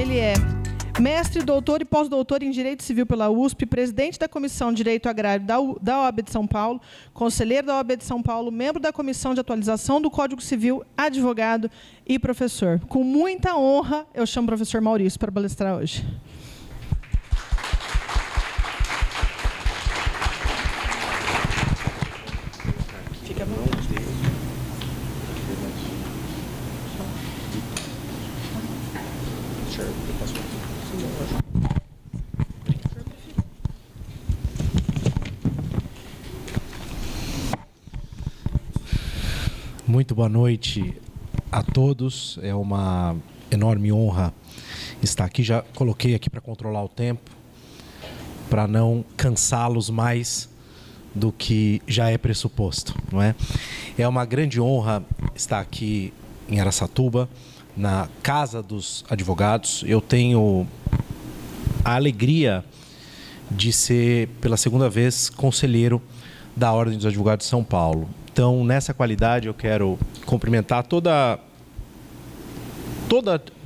Ele é mestre, doutor e pós-doutor em Direito Civil pela USP, presidente da Comissão de Direito Agrário da OAB de São Paulo, conselheiro da OAB de São Paulo, membro da Comissão de Atualização do Código Civil, advogado e professor. Com muita honra, eu chamo o professor Maurício para palestrar hoje. Fica bom. Muito boa noite a todos. É uma enorme honra estar aqui. Já coloquei aqui para controlar o tempo, para não cansá-los mais do que já é pressuposto, não é? É uma grande honra estar aqui em Araçatuba, na Casa dos Advogados. Eu tenho a alegria de ser, pela segunda vez, conselheiro da Ordem dos Advogados de São Paulo. Então, nessa qualidade, eu quero cumprimentar toda a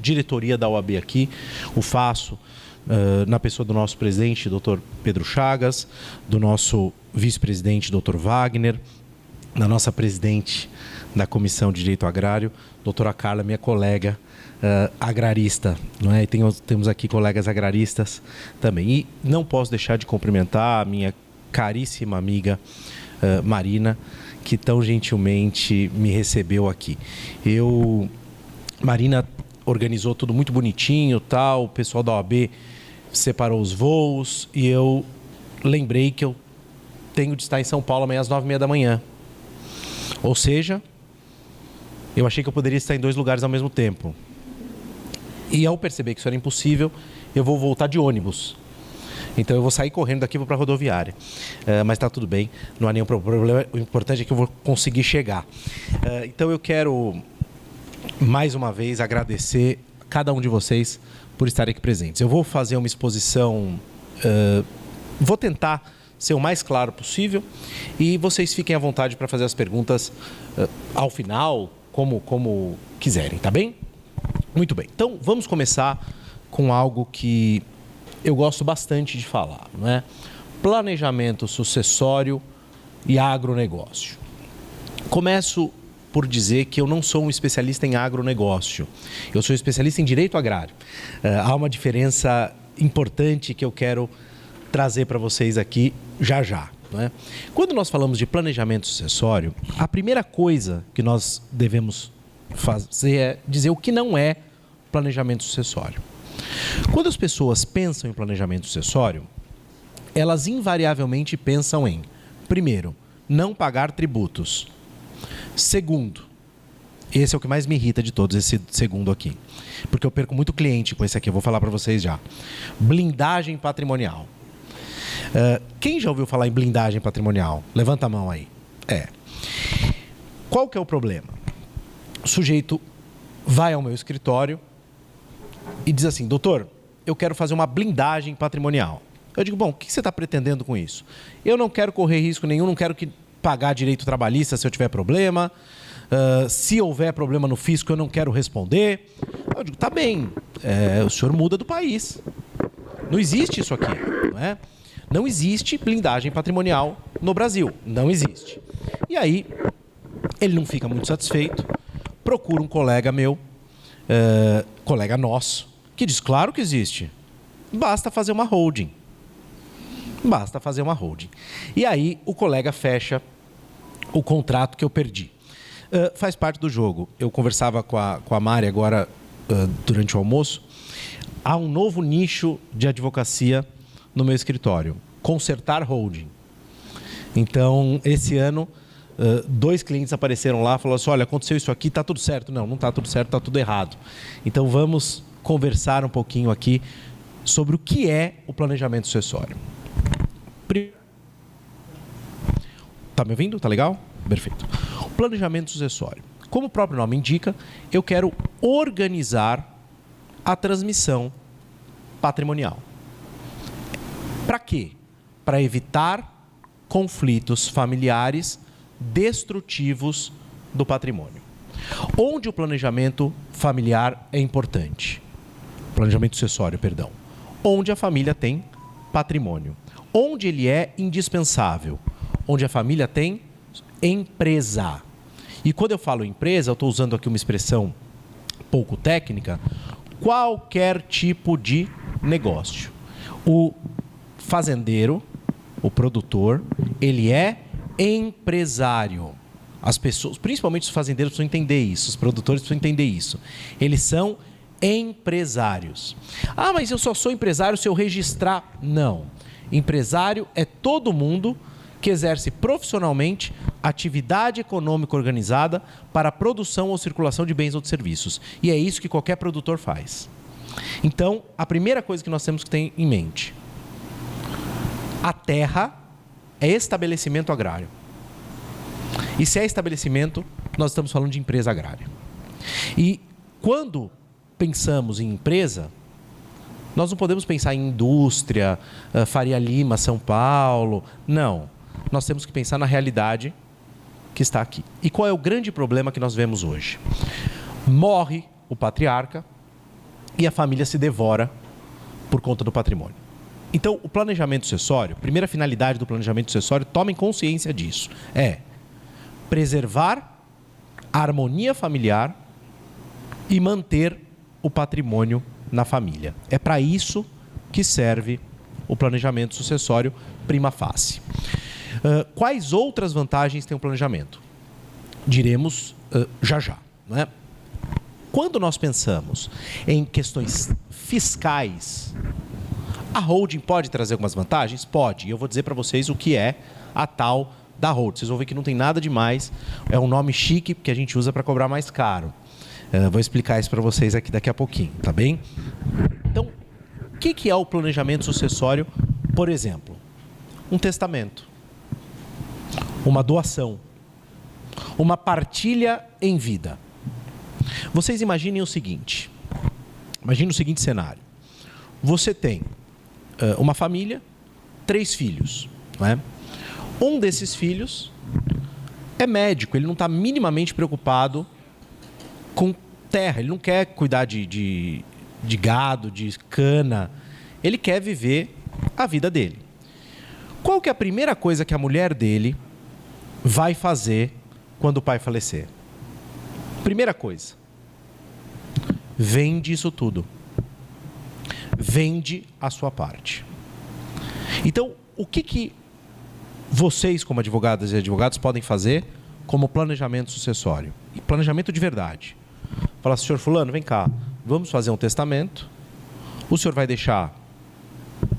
diretoria da OAB aqui. O faço na pessoa do nosso presidente, Dr. Pedro Chagas, do nosso vice-presidente, Dr. Wagner, da nossa presidente da Comissão de Direito Agrário, doutora Carla, minha colega agrarista, não é? E temos aqui colegas agraristas também. E não posso deixar de cumprimentar a minha caríssima amiga Marina, que tão gentilmente me recebeu aqui. Marina organizou tudo muito bonitinho, tal, o pessoal da OAB separou os voos e eu lembrei que eu tenho de estar em São Paulo amanhã às 9h30 da manhã. Ou seja, eu achei que eu poderia estar em 2 lugares ao mesmo tempo. E ao perceber que isso era impossível, eu vou voltar de ônibus. Então eu vou sair correndo daqui para a rodoviária. Mas está tudo bem, não há nenhum problema. O importante é que eu vou conseguir chegar. Então eu quero, mais uma vez, agradecer a cada um de vocês por estarem aqui presentes. Eu vou fazer uma exposição, vou tentar ser o mais claro possível e vocês fiquem à vontade para fazer as perguntas ao final, como quiserem, tá bem? Muito bem. Então vamos começar com algo que eu gosto bastante de falar, não é? Planejamento sucessório e agronegócio. Começo por dizer que eu não sou um especialista em agronegócio. Eu sou especialista em direito agrário. Há uma diferença importante que eu quero trazer para vocês aqui já, não é? Quando nós falamos de planejamento sucessório, a primeira coisa que nós devemos fazer é dizer o que não é planejamento sucessório. Quando as pessoas pensam em planejamento sucessório, elas invariavelmente pensam em, primeiro, não pagar tributos. Segundo, esse é o que mais me irrita de todos, esse segundo aqui, porque eu perco muito cliente com esse aqui, eu vou falar para vocês já. Blindagem patrimonial. Quem já ouviu falar em blindagem patrimonial? Levanta a mão aí. Qual que é o problema? O sujeito vai ao meu escritório e diz assim: doutor, eu quero fazer uma blindagem patrimonial. Eu digo, bom, o que você está pretendendo com isso? Eu não quero correr risco nenhum, não quero pagar direito trabalhista se eu tiver problema. Se houver problema no fisco, eu não quero responder. Eu digo, tá bem, o senhor muda do país. Não existe isso aqui, não é? Não existe blindagem patrimonial no Brasil, não existe. E aí, ele não fica muito satisfeito, procura um colega meu, colega nosso, que diz, claro que existe, basta fazer uma holding. Basta fazer uma holding. E aí o colega fecha o contrato que eu perdi. Faz parte do jogo. Eu conversava com a Mari agora, durante o almoço. Há um novo nicho de advocacia no meu escritório, consertar holding. Então, esse ano, 2 clientes apareceram lá e falaram assim, olha, aconteceu isso aqui, está tudo certo. Não, não está tudo certo, está tudo errado. Então, vamos conversar um pouquinho aqui sobre o que é o planejamento sucessório. Tá me ouvindo? Tá legal? Perfeito. O planejamento sucessório. Como o próprio nome indica, eu quero organizar a transmissão patrimonial. Para quê? Para evitar conflitos familiares destrutivos do patrimônio. Onde o planejamento familiar é importante? planejamento sucessório, perdão, onde a família tem patrimônio, onde ele é indispensável, onde a família tem empresa. E quando eu falo empresa, eu estou usando aqui uma expressão pouco técnica, qualquer tipo de negócio. O fazendeiro, o produtor, ele é empresário. As pessoas, principalmente os fazendeiros, precisam entender isso, os produtores precisam entender isso. Eles são empresários. Ah, mas eu só sou empresário se eu registrar. Não. Empresário é todo mundo que exerce profissionalmente atividade econômica organizada para a produção ou circulação de bens ou de serviços. E é isso que qualquer produtor faz. Então, a primeira coisa que nós temos que ter em mente: a terra é estabelecimento agrário. E se é estabelecimento, nós estamos falando de empresa agrária. E quando pensamos em empresa, nós não podemos pensar em indústria, Faria Lima, São Paulo. Não. Nós temos que pensar na realidade que está aqui. E qual é o grande problema que nós vemos hoje? Morre o patriarca e a família se devora por conta do patrimônio. Então, o planejamento sucessório, primeira finalidade do planejamento sucessório, tomem consciência disso, é preservar a harmonia familiar e manter o patrimônio na família. É para isso que serve o planejamento sucessório prima facie. Quais outras vantagens tem o planejamento? Diremos já já, não é? Quando nós pensamos em questões fiscais, a holding pode trazer algumas vantagens? Pode. E eu vou dizer para vocês o que é a tal da holding. Vocês vão ver que não tem nada demais. É um nome chique que a gente usa para cobrar mais caro. Vou explicar isso para vocês aqui daqui a pouquinho, tá bem? Então, o que é o planejamento sucessório? Por exemplo, um testamento, uma doação, uma partilha em vida. Vocês imaginem o seguinte. Imagine o seguinte cenário. Você tem uma família, 3 filhos, não é? Um desses filhos é médico, ele não está minimamente preocupado com terra, ele não quer cuidar de gado, de cana, ele quer viver a vida dele. Qual que é a primeira coisa que a mulher dele vai fazer quando o pai falecer? Primeira coisa, vende isso tudo. Vende a sua parte. Então, o que vocês, como advogadas e advogados, podem fazer como planejamento sucessório? E planejamento de verdade. Falar, senhor fulano, vem cá, vamos fazer um testamento. O senhor vai deixar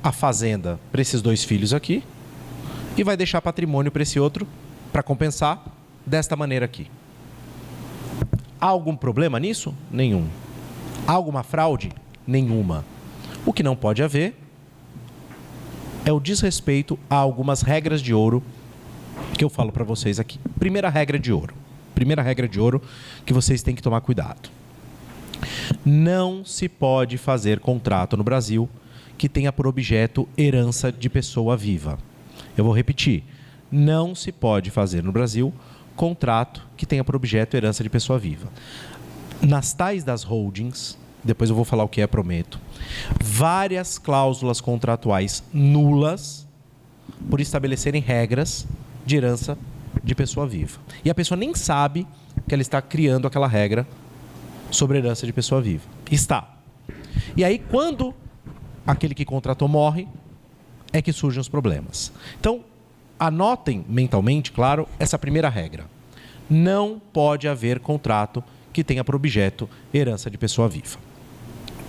a fazenda para esses 2 filhos aqui e vai deixar patrimônio para esse outro para compensar desta maneira aqui. Há algum problema nisso? Nenhum. Há alguma fraude? Nenhuma. O que não pode haver é o desrespeito a algumas regras de ouro que eu falo para vocês aqui. Primeira regra de ouro que vocês têm que tomar cuidado. Não se pode fazer contrato no Brasil que tenha por objeto herança de pessoa viva. Eu vou repetir. Não se pode fazer no Brasil contrato que tenha por objeto herança de pessoa viva. Nas tais das holdings, depois eu vou falar o que é, prometo, várias cláusulas contratuais nulas por estabelecerem regras de herança de pessoa viva. E a pessoa nem sabe que ela está criando aquela regra sobre herança de pessoa viva. Está. E aí, quando aquele que contratou morre, é que surgem os problemas. Então, anotem mentalmente, claro, essa primeira regra. Não pode haver contrato que tenha por objeto herança de pessoa viva.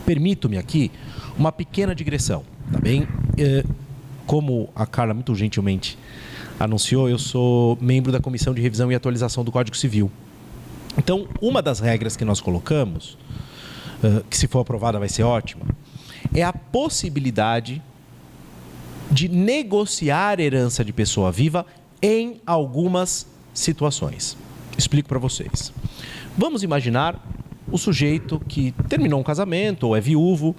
Permito-me aqui uma pequena digressão, tá bem? Como a Carla muito gentilmente anunciou, eu sou membro da Comissão de Revisão e Atualização do Código Civil. Então, uma das regras que nós colocamos, que se for aprovada vai ser ótima, é a possibilidade de negociar herança de pessoa viva em algumas situações. Explico para vocês. Vamos imaginar o sujeito que terminou um casamento ou é viúvo,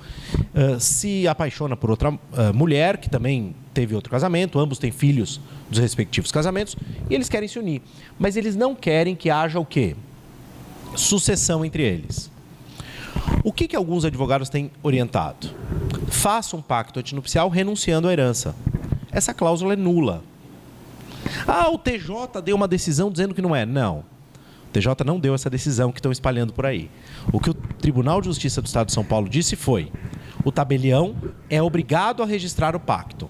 se apaixona por outra mulher que também teve outro casamento, ambos têm filhos dos respectivos casamentos e eles querem se unir. Mas eles não querem que haja o quê? Sucessão entre eles. O que alguns advogados têm orientado? Faça um pacto antinupcial renunciando à herança. Essa cláusula é nula. Ah, o TJ deu uma decisão dizendo que não é. Não. O TJ não deu essa decisão que estão espalhando por aí. O que o Tribunal de Justiça do Estado de São Paulo disse foi: o tabelião é obrigado a registrar o pacto.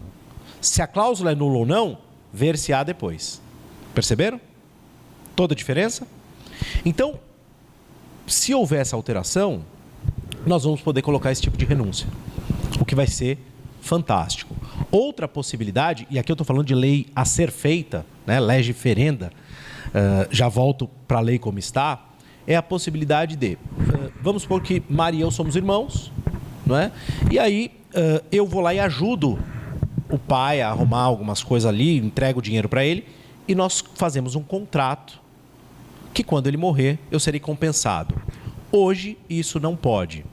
Se a cláusula é nula ou não, ver-se-á depois. Perceberam? Toda a diferença? Então, se houver essa alteração, nós vamos poder colocar esse tipo de renúncia, o que vai ser fantástico. Outra possibilidade, e aqui eu estou falando de lei a ser feita, né, lege ferenda, já volto para a lei como está, é a possibilidade de, vamos supor que Maria e eu somos irmãos, não é? E aí eu vou lá e ajudo o pai a arrumar algumas coisas ali, entrego o dinheiro para ele, e nós fazemos um contrato que quando ele morrer, eu serei compensado. Hoje, isso não pode.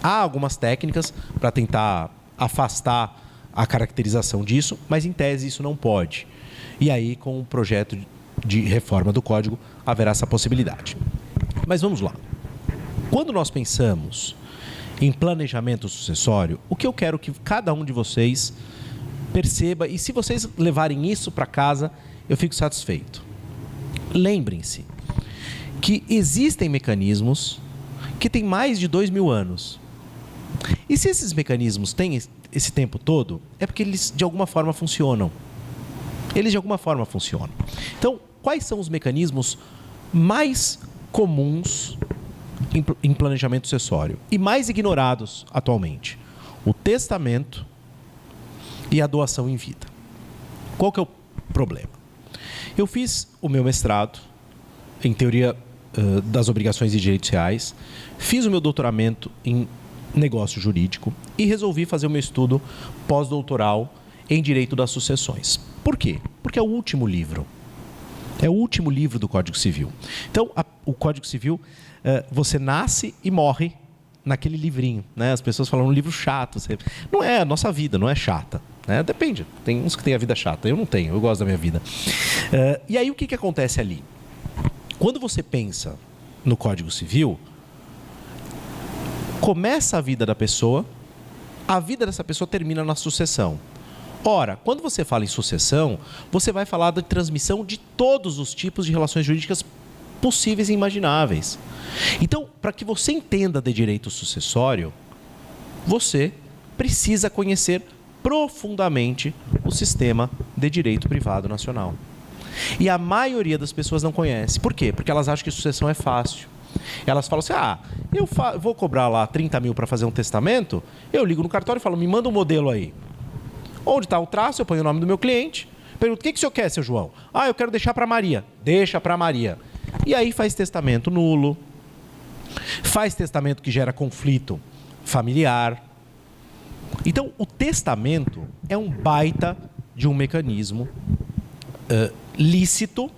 Há algumas técnicas para tentar afastar a caracterização disso, mas em tese isso não pode. E aí, com o projeto de reforma do Código, haverá essa possibilidade. Mas vamos lá. Quando nós pensamos em planejamento sucessório, o que eu quero que cada um de vocês perceba, e se vocês levarem isso para casa, eu fico satisfeito. Lembrem-se que existem mecanismos que têm mais de 2.000 anos. E se esses mecanismos têm esse tempo todo, é porque eles de alguma forma funcionam. Eles de alguma forma funcionam. Então, quais são os mecanismos mais comuns em planejamento sucessório e mais ignorados atualmente? O testamento e a doação em vida. Qual que é o problema? Eu fiz o meu mestrado em teoria das obrigações e direitos reais, fiz o meu doutoramento em negócio jurídico e resolvi fazer o meu estudo pós-doutoral em direito das sucessões. Por quê? Porque é o último livro. É o último livro do Código Civil. Então, o Código Civil, você nasce e morre naquele livrinho, né? As pessoas falam um livro chato. Não é, a nossa vida não é chata, né? Depende. Tem uns que têm a vida chata. Eu não tenho, eu gosto da minha vida. E aí, o que acontece ali? Quando você pensa no Código Civil, começa a vida da pessoa, a vida dessa pessoa termina na sucessão. Ora, quando você fala em sucessão, você vai falar da transmissão de todos os tipos de relações jurídicas possíveis e imagináveis. Então, para que você entenda de direito sucessório, você precisa conhecer profundamente o sistema de direito privado nacional. E a maioria das pessoas não conhece. Por quê? Porque elas acham que sucessão é fácil. Elas falam assim, eu vou cobrar lá 30 mil para fazer um testamento, eu ligo no cartório e falo, me manda um modelo aí. Onde está o traço, eu ponho o nome do meu cliente, pergunto, o que o senhor quer, seu João? Eu quero deixar para Maria. Deixa para Maria. E aí faz testamento nulo, faz testamento que gera conflito familiar. Então, o testamento é um baita de um mecanismo lícito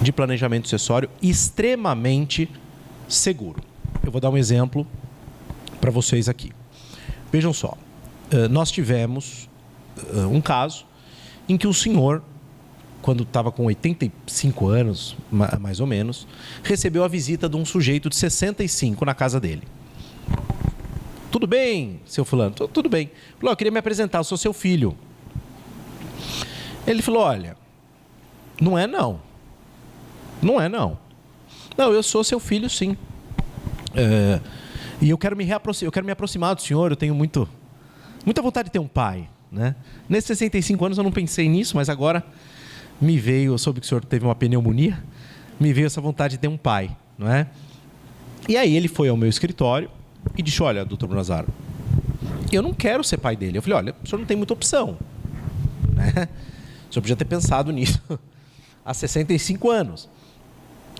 de planejamento sucessório extremamente seguro. Eu vou dar um exemplo para vocês aqui. Vejam só, nós tivemos um caso em que o senhor, quando estava com 85 anos, mais ou menos, recebeu a visita de um sujeito de 65 na casa dele. Tudo bem, seu fulano? Tudo bem. Falou, eu queria me apresentar, eu sou seu filho. Ele falou, olha, não é não. Não é não. Não, eu sou seu filho, sim. E eu quero me aproximar do senhor, eu tenho muita vontade de ter um pai, né? Nesses 65 anos eu não pensei nisso, mas agora me veio, eu soube que o senhor teve uma pneumonia, me veio essa vontade de ter um pai, não é? E aí ele foi ao meu escritório e disse, olha, doutor Bonazaro, eu não quero ser pai dele. Eu falei, olha, o senhor não tem muita opção, né? O senhor podia ter pensado nisso há 65 anos.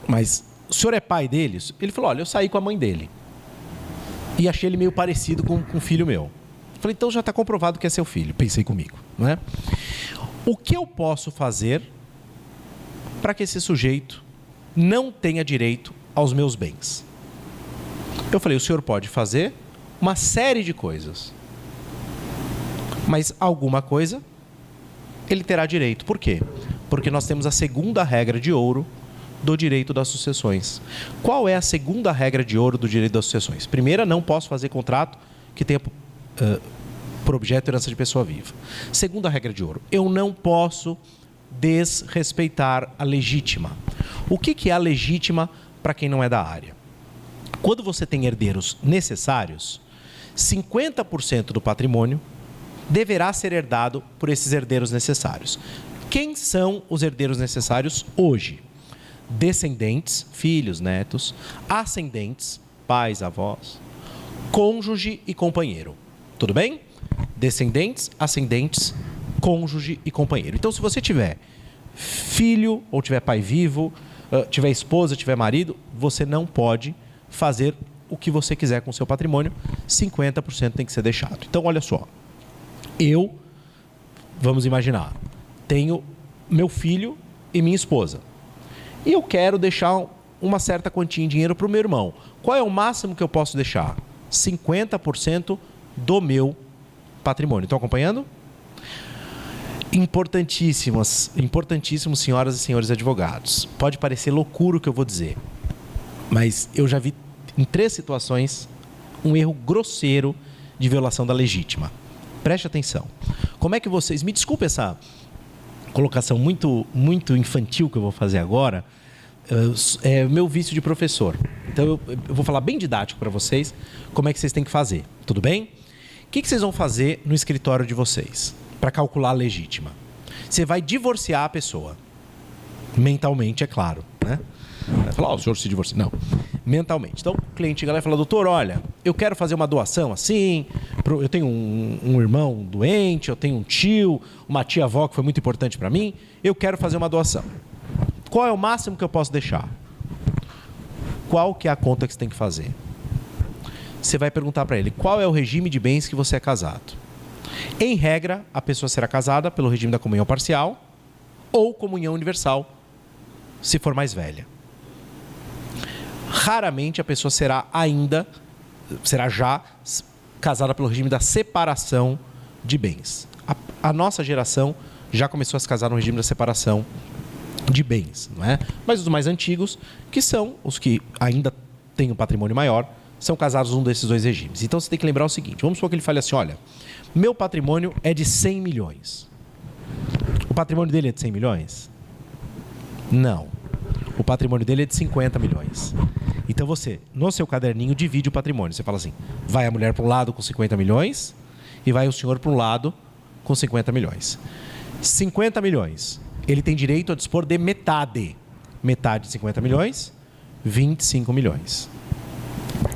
Mas o senhor é pai dele? Ele falou, olha, eu saí com a mãe dele e achei ele meio parecido com um filho meu. Eu falei, então já está comprovado que é seu filho. Pensei comigo, não é? O que eu posso fazer para que esse sujeito não tenha direito aos meus bens? Eu falei, o senhor pode fazer uma série de coisas, mas alguma coisa ele terá direito. Por quê? Porque nós temos a segunda regra de ouro do direito das sucessões. Qual é a segunda regra de ouro do direito das sucessões? Primeira, não posso fazer contrato que tenha por objeto herança de pessoa viva. Segunda regra de ouro, eu não posso desrespeitar a legítima. O que é a legítima para quem não é da área? Quando você tem herdeiros necessários, 50% do patrimônio deverá ser herdado por esses herdeiros necessários. Quem são os herdeiros necessários hoje? Descendentes, filhos, netos, ascendentes, pais, avós, cônjuge e companheiro. Tudo bem? Descendentes, ascendentes, cônjuge e companheiro. Então, se você tiver filho ou tiver pai vivo, tiver esposa, tiver marido, você não pode fazer o que você quiser com o seu patrimônio, 50% tem que ser deixado. Então, olha só, vamos imaginar, tenho meu filho e minha esposa, e eu quero deixar uma certa quantia em dinheiro para o meu irmão. Qual é o máximo que eu posso deixar? 50% do meu patrimônio. Estão acompanhando? Importantíssimos, senhoras e senhores advogados. Pode parecer loucura o que eu vou dizer, mas eu já vi em 3 situações um erro grosseiro de violação da legítima. Preste atenção. Como é que vocês... Me desculpe essa colocação muito infantil que eu vou fazer agora. É meu vício de professor. Então eu vou falar bem didático para vocês como é que vocês têm que fazer. Tudo bem? O que vocês vão fazer no escritório de vocês para calcular a legítima? Você vai divorciar a pessoa. Mentalmente, é claro, né? Vai falar, o senhor se divorcia. Não, mentalmente. Então, o cliente chega lá e fala, doutor, olha, eu quero fazer uma doação assim, eu tenho um irmão doente, eu tenho um tio, uma tia-avó que foi muito importante para mim, eu quero fazer uma doação. Qual é o máximo que eu posso deixar? Qual que é a conta que você tem que fazer? Você vai perguntar para ele, qual é o regime de bens que você é casado? Em regra, a pessoa será casada pelo regime da comunhão parcial ou comunhão universal, se for mais velha. Raramente a pessoa será já casada pelo regime da separação de bens. A nossa geração já começou a se casar no regime da separação de bens, não é? Mas os mais antigos, que são os que ainda têm um patrimônio maior, são casados num desses 2 regimes. Então você tem que lembrar o seguinte, vamos supor que ele fale assim, olha, meu patrimônio é de 100 milhões. O patrimônio dele é de 100 milhões? Não. O patrimônio dele é de 50 milhões. Então você, no seu caderninho, divide o patrimônio. Você fala assim, vai a mulher para um lado com 50 milhões e vai o senhor para um lado com 50 milhões. 50 milhões. Ele tem direito a dispor de metade. Metade de 50 milhões, 25 milhões.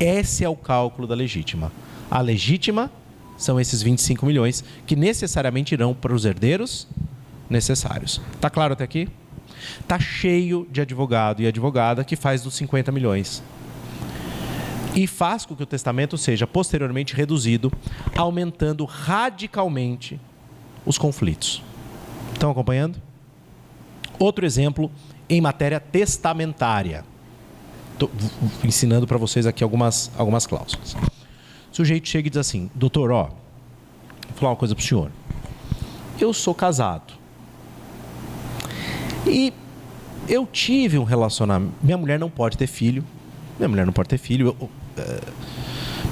Esse é o cálculo da legítima. A legítima são esses 25 milhões que necessariamente irão para os herdeiros necessários. Está claro até aqui? Está cheio de advogado e advogada que faz dos 50 milhões. E faz com que o testamento seja posteriormente reduzido, aumentando radicalmente os conflitos. Estão acompanhando? Outro exemplo em matéria testamentária. Estou ensinando para vocês aqui algumas cláusulas. O sujeito chega e diz assim, doutor, vou falar uma coisa para o senhor. Eu sou casado. E eu tive um relacionamento... Minha mulher não pode ter filho.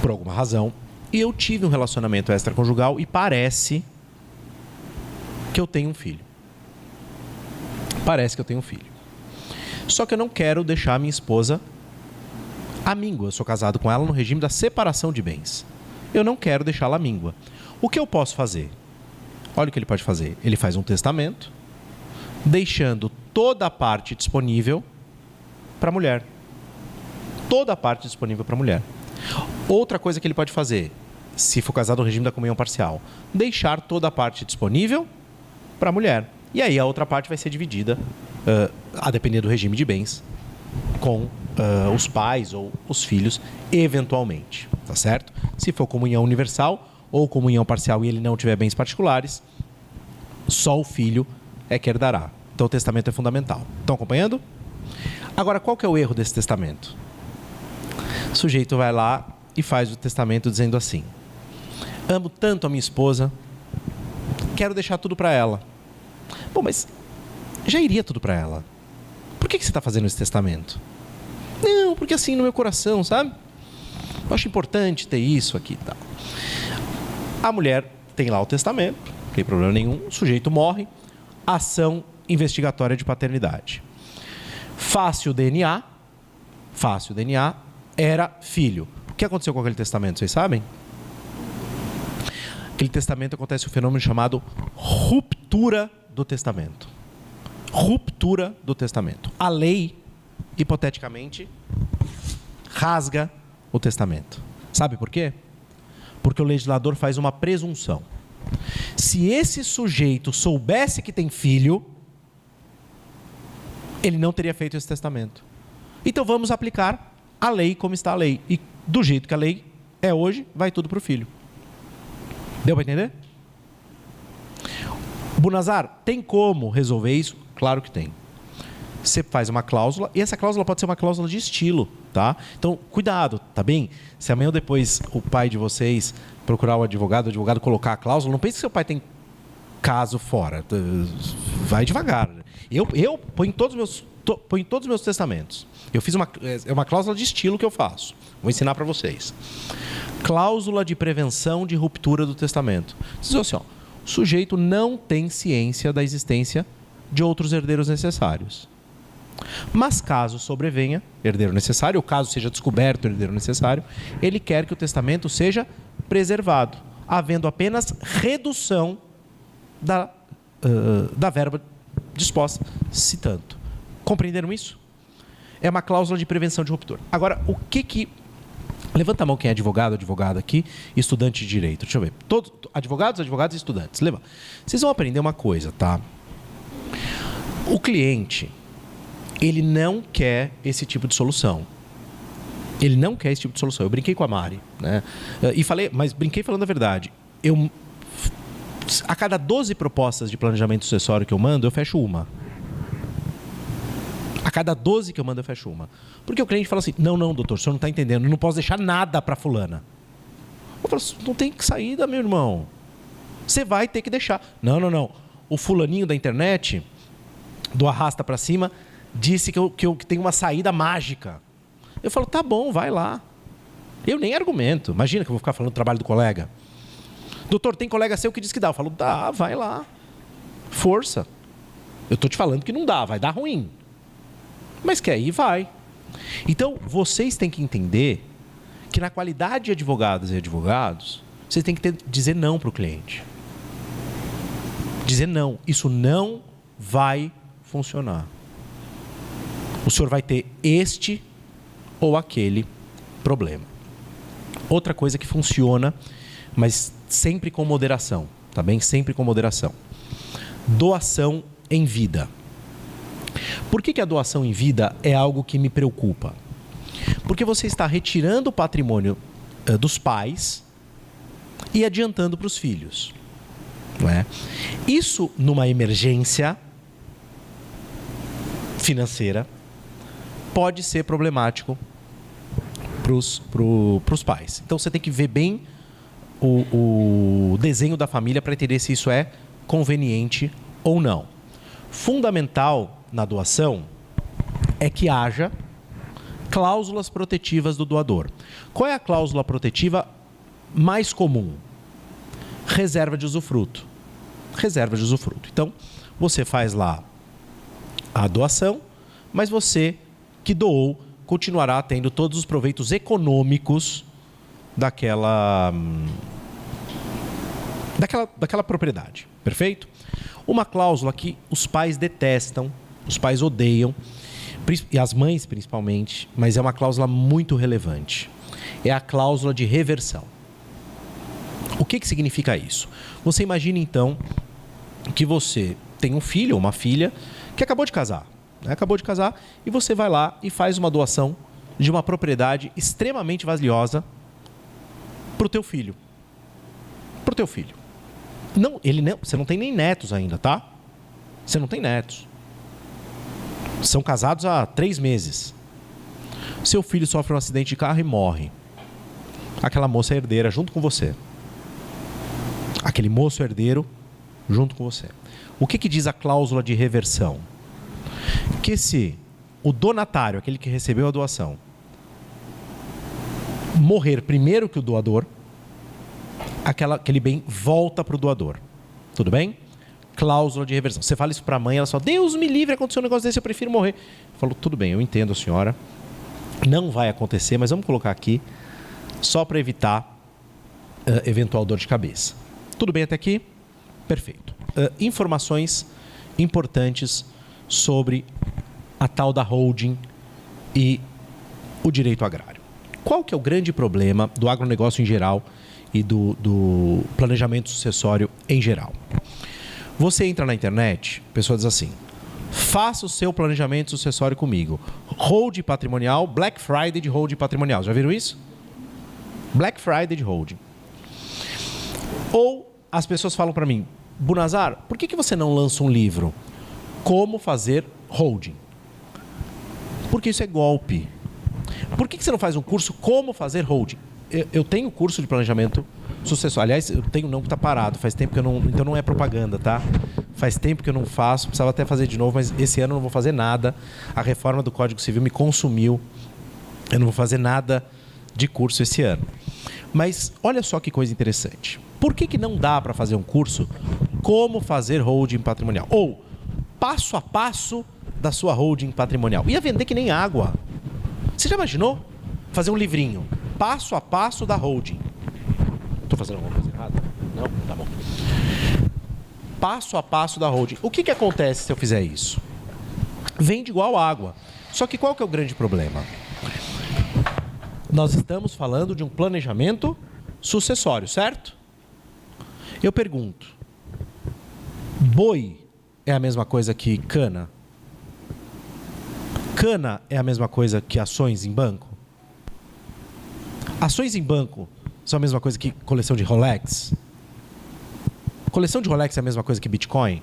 Por alguma razão. E eu tive um relacionamento extraconjugal e parece que eu tenho um filho. Só que eu não quero deixar a minha esposa amíngua. Eu sou casado com ela no regime da separação de bens. Eu não quero deixá-la amíngua. O que eu posso fazer? Olha o que ele pode fazer. Ele faz um testamento, deixando toda a parte disponível para a mulher. Toda a parte disponível para a mulher. Outra coisa que ele pode fazer, se for casado no regime da comunhão parcial, deixar toda a parte disponível para a mulher. E aí a outra parte vai ser dividida, a depender do regime de bens, com os pais ou os filhos, eventualmente. Tá certo? Se for comunhão universal ou comunhão parcial e ele não tiver bens particulares, só o filho é que herdará. Então o testamento é fundamental. Estão acompanhando? Agora, qual que é o erro desse testamento? O sujeito vai lá e faz o testamento dizendo assim: amo tanto a minha esposa, quero deixar tudo para ela. Bom, mas já iria tudo para ela. por que você está fazendo esse testamento? Não, porque assim no meu coração, sabe? Eu acho importante ter isso aqui e tal. A mulher tem lá o testamento, não tem problema nenhum, o sujeito morre, ação investigatória de paternidade. Fácil DNA, era filho. O que aconteceu com aquele testamento, vocês sabem? Aquele testamento acontece um fenômeno chamado ruptura do testamento. Ruptura do testamento. A lei, hipoteticamente, rasga o testamento. Sabe por quê? Porque o legislador faz uma presunção. Se esse sujeito soubesse que tem filho, ele não teria feito esse testamento. Então vamos aplicar a lei como está a lei. E do jeito que a lei é hoje, vai tudo para o filho. Deu para entender? Bunazar, tem como resolver isso? Claro que tem. Você faz uma cláusula, e essa cláusula pode ser uma cláusula de estilo, tá? Então, cuidado, tá bem? Se amanhã ou depois o pai de vocês procurar o advogado colocar a cláusula, não pense que seu pai tem caso fora. Vai devagar. Eu ponho todos os meus testamentos. Eu fiz uma cláusula de estilo que eu faço. Vou ensinar para vocês. Cláusula de prevenção de ruptura do testamento. Diz assim, ó, o sujeito não tem ciência da existência de outros herdeiros necessários. Mas caso sobrevenha herdeiro necessário, ou caso seja descoberto herdeiro necessário, ele quer que o testamento seja preservado, havendo apenas redução da verba disposta, se tanto. Compreenderam isso? É uma cláusula de prevenção de ruptura. Agora, o que... Levanta a mão quem é advogado, advogada aqui, estudante de direito. Deixa eu ver. Todos, advogados e estudantes. Levanta. Vocês vão aprender uma coisa, tá? O cliente, ele não quer esse tipo de solução. Ele não quer esse tipo de solução. Eu brinquei com a Mari, né? E falei, mas brinquei falando a verdade. A cada 12 propostas de planejamento sucessório que eu mando, eu fecho uma. A cada 12 que eu mando, eu fecho uma. Porque o cliente fala assim, não, doutor, o senhor não está entendendo, eu não posso deixar nada para fulana. Eu falo, não tem saída, meu irmão. Você vai ter que deixar. Não. O fulaninho da internet, do arrasta para cima, disse que tem uma saída mágica. Eu falo, tá bom, vai lá. Eu nem argumento. Imagina que eu vou ficar falando do trabalho do colega. Doutor, tem colega seu que diz que dá. Eu falo, dá, vai lá. Força. Eu estou te falando que não dá, vai dar ruim. Mas quer ir, vai. Então, vocês têm que entender que na qualidade de advogadas e advogados, vocês têm que dizer não para o cliente. Dizer não. Isso não vai funcionar. O senhor vai ter este ou aquele problema. Outra coisa que funciona, mas sempre com moderação, tá bem? Sempre com moderação. Doação em vida. Por que a doação em vida é algo que me preocupa? Porque você está retirando o patrimônio dos pais e adiantando para os filhos. Não é? Isso, numa emergência financeira, pode ser problemático para os pais. Então, você tem que ver bem o desenho da família para entender se isso é conveniente ou não. Fundamental na doação é que haja cláusulas protetivas do doador. Qual é a cláusula protetiva mais comum? Reserva de usufruto. Reserva de usufruto. Então, você faz lá a doação, mas você que doou continuará tendo todos os proveitos econômicos daquela propriedade. Perfeito? Uma cláusula que os pais detestam, os pais odeiam, e as mães principalmente, mas é uma cláusula muito relevante. É a cláusula de reversão. O que significa isso? Você imagina então que você tem um filho ou uma filha que acabou de casar. Acabou de casar e você vai lá e faz uma doação de uma propriedade extremamente valiosa para o teu filho. Para o teu filho. Não, você não tem nem netos ainda, tá? Você não tem netos. São casados há 3 meses. Seu filho sofre um acidente de carro e morre. Aquela moça é herdeira junto com você. Aquele moço herdeiro junto com você. O que diz a cláusula de reversão? Que se o donatário, aquele que recebeu a doação, morrer primeiro que o doador, aquele bem volta para o doador. Tudo bem? Cláusula de reversão. Você fala isso para a mãe, ela só, Deus me livre, aconteceu um negócio desse, eu prefiro morrer. Eu falo, tudo bem, eu entendo a senhora, não vai acontecer, mas vamos colocar aqui, só para evitar eventual dor de cabeça. Tudo bem até aqui? Perfeito. Informações importantes sobre a tal da holding e o direito agrário. Qual que é o grande problema do agronegócio em geral e do planejamento sucessório em geral? Você entra na internet, a pessoa diz assim, faça o seu planejamento sucessório comigo. Hold patrimonial, Black Friday de hold patrimonial. Já viram isso? Black Friday de holding. Ou as pessoas falam para mim, Bunazar, por que você não lança um livro? Como fazer holding? Porque isso é golpe. Por que você não faz um curso como fazer holding? Eu tenho curso de planejamento sucessório. Aliás, eu tenho não, está parado. Faz tempo que eu não... Então não é propaganda, tá? Faz tempo que eu não faço. Precisava até fazer de novo, mas esse ano eu não vou fazer nada. A reforma do Código Civil me consumiu. Eu não vou fazer nada de curso esse ano. Mas olha só que coisa interessante. Por que não dá para fazer um curso como fazer holding patrimonial? Ou passo a passo da sua holding patrimonial. Ia vender que nem água. Você já imaginou? Fazer um livrinho. Passo a passo da holding. Estou fazendo alguma coisa errada? Não? Tá bom. Passo a passo da holding. O que acontece se eu fizer isso? Vende igual água. Só que qual que é o grande problema? Nós estamos falando de um planejamento sucessório, certo? Eu pergunto, boi é a mesma coisa que cana? Cana é a mesma coisa que ações em banco? Ações em banco são a mesma coisa que coleção de Rolex? Coleção de Rolex é a mesma coisa que Bitcoin?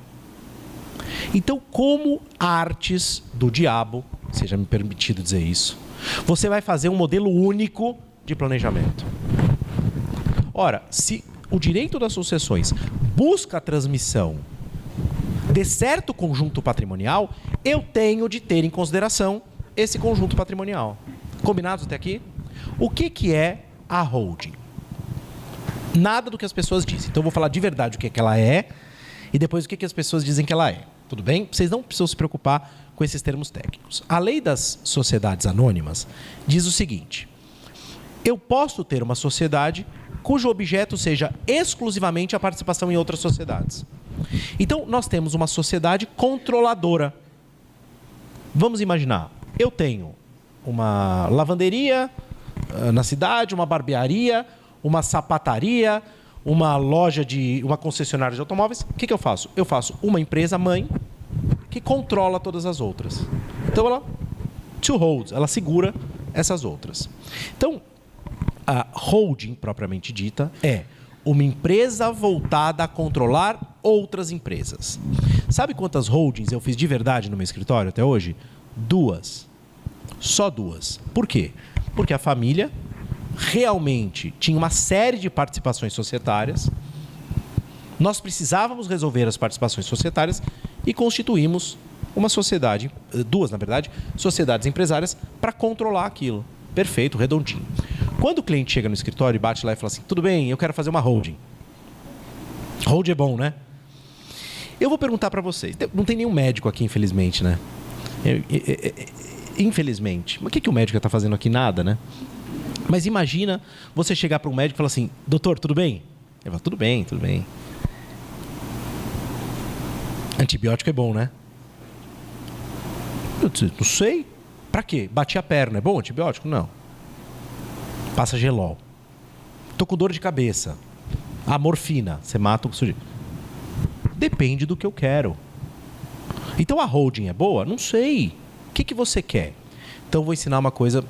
Então, como artes do diabo, seja me permitido dizer isso, você vai fazer um modelo único de planejamento? Ora, se o direito das sucessões busca a transmissão de certo conjunto patrimonial, eu tenho de ter em consideração esse conjunto patrimonial. Combinados até aqui? O que é a holding? Nada do que as pessoas dizem. Então eu vou falar de verdade o que ela é e depois o que as pessoas dizem que ela é. Tudo bem? Vocês não precisam se preocupar com esses termos técnicos. A lei das sociedades anônimas diz o seguinte: eu posso ter uma sociedade cujo objeto seja exclusivamente a participação em outras sociedades. Então, nós temos uma sociedade controladora. Vamos imaginar, eu tenho uma lavanderia na cidade, uma barbearia, uma sapataria, uma loja uma concessionária de automóveis. O que eu faço? Eu faço uma empresa mãe que controla todas as outras. Então, ela holds, ela segura essas outras. Então, a holding, propriamente dita, é uma empresa voltada a controlar outras empresas. Sabe quantas holdings eu fiz de verdade no meu escritório até hoje? 2. Só 2. Por quê? Porque a família realmente tinha uma série de participações societárias. Nós precisávamos resolver as participações societárias e constituímos uma sociedade, 2 na verdade, sociedades empresárias para controlar aquilo. Perfeito, redondinho. Quando o cliente chega no escritório e bate lá e fala assim, tudo bem, eu quero fazer uma holding. Holding é bom, né? Eu vou perguntar para vocês. Não tem nenhum médico aqui, infelizmente, né? Infelizmente. Mas o que o médico está fazendo aqui? Nada, né? Mas imagina você chegar para um médico e falar assim, doutor, tudo bem? Ele fala, tudo bem, tudo bem. Antibiótico é bom, né? Eu não sei. Para quê? Bati a perna. É bom antibiótico? Não. Passa gelol. Tô com dor de cabeça. A morfina. Você mata o sujeito. Depende do que eu quero. Então a holding é boa? Não sei. O que você quer? Então eu vou ensinar uma coisa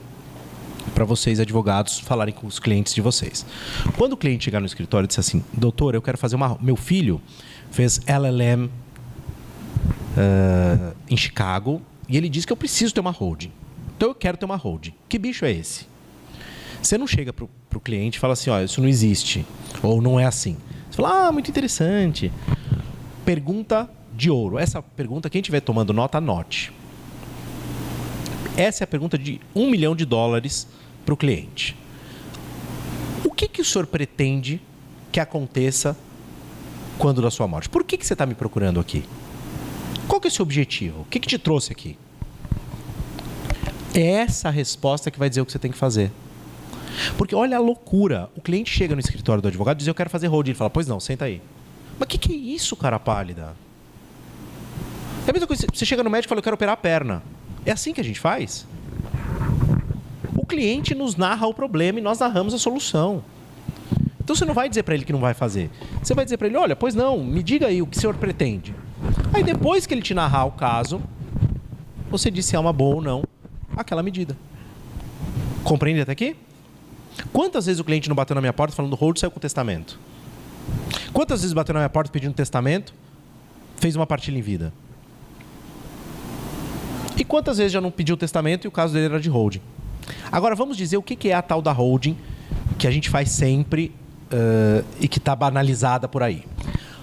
para vocês, advogados, falarem com os clientes de vocês. Quando o cliente chegar no escritório e disser assim, doutor, eu quero fazer uma... Meu filho fez LLM em Chicago e ele disse que eu preciso ter uma holding. Então eu quero ter uma holding. Que bicho é esse? Você não chega para o cliente e fala assim, ó, isso não existe, ou não é assim. Você fala, muito interessante. Pergunta de ouro. Essa pergunta, quem estiver tomando nota, anote. Essa é a pergunta de $1 milhão para o cliente. O que o senhor pretende que aconteça quando da sua morte? Por que você está me procurando aqui? Qual que é o seu objetivo? O que te trouxe aqui? É essa a resposta que vai dizer o que você tem que fazer. Porque olha a loucura. O cliente chega no escritório do advogado e diz, eu quero fazer holding. Ele fala, pois não, senta aí. Mas o que é isso, cara pálida? É a mesma coisa, você chega no médico e fala, eu quero operar a perna. É assim que a gente faz? O cliente nos narra o problema e nós narramos a solução. Então você não vai dizer para ele que não vai fazer. Você vai dizer para ele, olha, pois não, me diga aí o que o senhor pretende. Aí depois que ele te narrar o caso, você diz se é uma boa ou não aquela medida. Compreende até aqui? Quantas vezes o cliente não bateu na minha porta falando hold, saiu com testamento? Quantas vezes bateu na minha porta pedindo testamento, fez uma partilha em vida? E quantas vezes já não pediu testamento e o caso dele era de holding? Agora vamos dizer o que é a tal da holding que a gente faz sempre e que está banalizada por aí.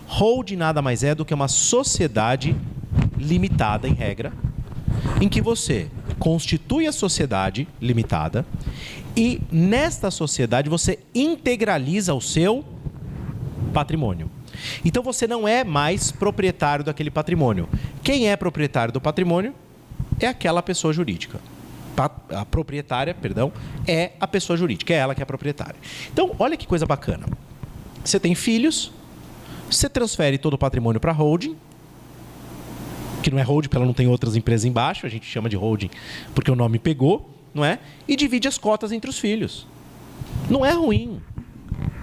Holding nada mais é do que uma sociedade limitada em regra, em que você constitui a sociedade limitada e nesta sociedade você integraliza o seu patrimônio. Então você não é mais proprietário daquele patrimônio. Quem é proprietário do patrimônio é aquela pessoa jurídica. A proprietária, perdão, é a pessoa jurídica, é ela que é a proprietária. Então, olha que coisa bacana. Você tem filhos, você transfere todo o patrimônio para a holding, que não é holding porque ela não tem outras empresas embaixo, a gente chama de holding porque o nome pegou, não é? E divide as cotas entre os filhos. Não é ruim.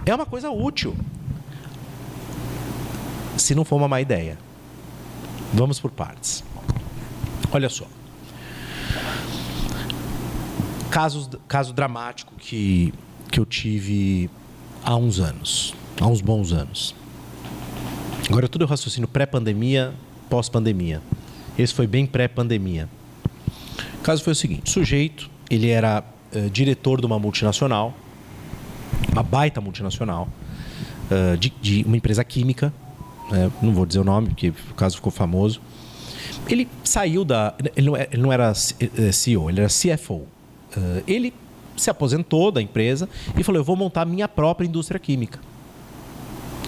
É uma coisa útil. Se não for uma má ideia. Vamos por partes. Olha só. Caso dramático que eu tive há uns anos. Há uns bons anos. Agora tudo é raciocínio pré-pandemia, pós-pandemia. Esse foi bem pré-pandemia. O caso foi o seguinte. O sujeito, ele era diretor de uma multinacional, uma baita multinacional, de uma empresa química, não vou dizer o nome, porque o caso ficou famoso. Ele saiu ele não era CEO, ele era CFO. Ele se aposentou da empresa e falou, eu vou montar a minha própria indústria química.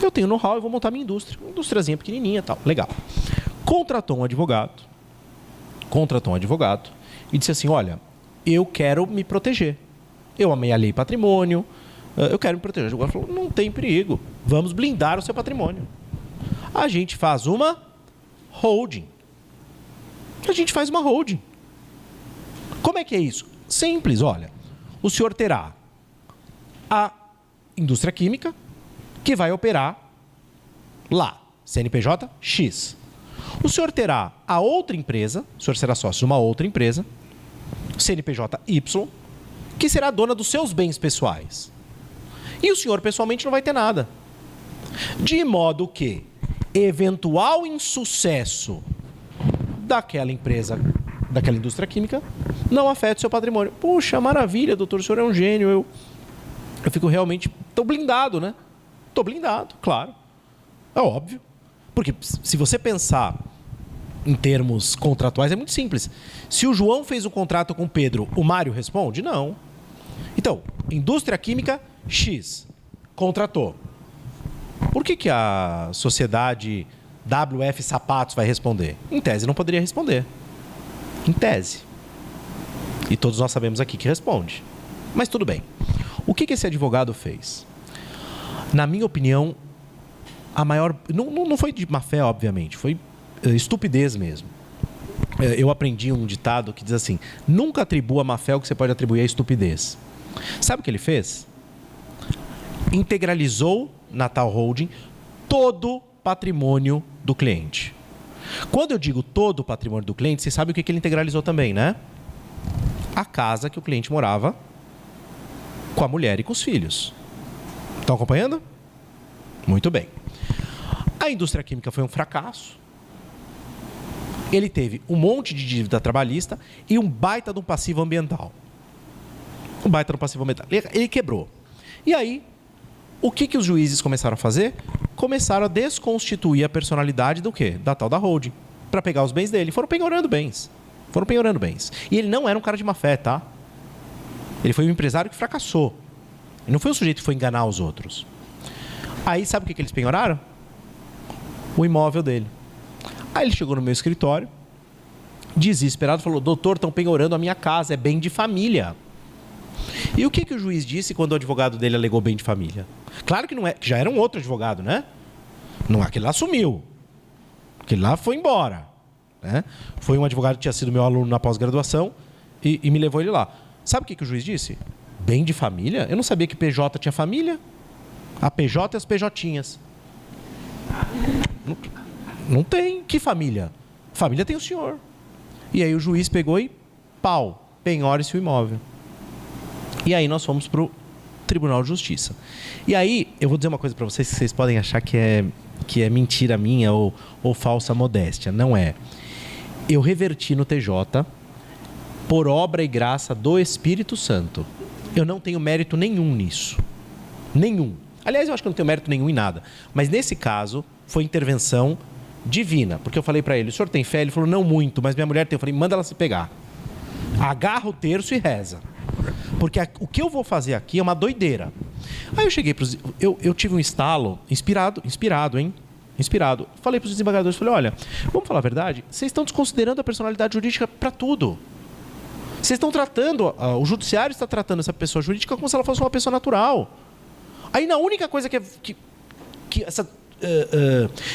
Eu tenho know-how, eu vou montar a minha indústria. Uma indústriazinha pequenininha e tal. Legal. Contratou um advogado e disse assim, olha, eu quero me proteger. Eu amealhei patrimônio, eu quero me proteger. O advogado falou, não tem perigo, vamos blindar o seu patrimônio. A gente faz uma holding. Como é que é isso? Simples, olha. O senhor terá a indústria química que vai operar lá, CNPJ X. O senhor terá a outra empresa, o senhor será sócio de uma outra empresa, CNPJ Y, que será dona dos seus bens pessoais. E o senhor pessoalmente não vai ter nada. De modo que eventual insucesso daquela empresa, daquela indústria química, não afeta o seu patrimônio. Puxa, maravilha, doutor, o senhor é um gênio. Eu fico realmente... Estou blindado, né? Estou blindado, claro. É óbvio. Porque se você pensar em termos contratuais, é muito simples. Se o João fez um contrato com o Pedro, o Mário responde? Não. Então, indústria química X contratou. Por que a sociedade WF Sapatos vai responder? Em tese, não poderia responder. Em tese. E todos nós sabemos aqui que responde. Mas tudo bem. O que esse advogado fez? Na minha opinião, a maior... Não foi de má fé, obviamente. Foi estupidez mesmo. Eu aprendi um ditado que diz assim, nunca atribua má fé o que você pode atribuir à estupidez. Sabe o que ele fez? Integralizou na tal holding todo o patrimônio do cliente. Quando eu digo todo o patrimônio do cliente, você sabe o que ele integralizou também, né? A casa que o cliente morava com a mulher e com os filhos. Estão acompanhando? Muito bem. A indústria química foi um fracasso. Ele teve um monte de dívida trabalhista e um baita de um passivo ambiental. Ele quebrou. E aí, o que os juízes começaram a fazer? Começaram a desconstituir a personalidade do quê? Da tal da holding. Para pegar os bens dele. Foram pegando bens. Foram penhorando bens. E ele não era um cara de má fé, tá? Ele foi um empresário que fracassou. Ele não foi um sujeito que foi enganar os outros. Aí, sabe o que eles penhoraram? O imóvel dele. Aí ele chegou no meu escritório, desesperado, falou: doutor, estão penhorando a minha casa, é bem de família. E o que o juiz disse quando o advogado dele alegou bem de família? Claro que não é, que já era um outro advogado, né? Não é, aquele lá sumiu. Aquele lá foi embora. Né? Foi um advogado que tinha sido meu aluno na pós-graduação e me levou ele lá. Sabe o que o juiz disse? Bem de família? Eu não sabia que PJ tinha família. A PJ e as PJinhas. Não tem. Que família? Família tem o senhor. E aí o juiz pegou e pau, penhore-se o imóvel. E aí nós fomos para o Tribunal de Justiça. E aí, eu vou dizer uma coisa para vocês que vocês podem achar que é mentira minha ou falsa modéstia. Não é. Eu reverti no TJ por obra e graça do Espírito Santo. Eu não tenho mérito nenhum nisso. Nenhum. Aliás, eu acho que eu não tenho mérito nenhum em nada. Mas nesse caso, foi intervenção divina. Porque eu falei para ele: o senhor tem fé? Ele falou: não muito, mas minha mulher tem. Eu falei: manda ela se pegar. Agarra o terço e reza. Porque o que eu vou fazer aqui é uma doideira. Aí eu cheguei eu tive um estalo, inspirado. Falei para os desembargadores, falei: olha, vamos falar a verdade, vocês estão desconsiderando a personalidade jurídica para tudo. Vocês estão tratando, o judiciário está tratando essa pessoa jurídica como se ela fosse uma pessoa natural. Aí na única coisa que essa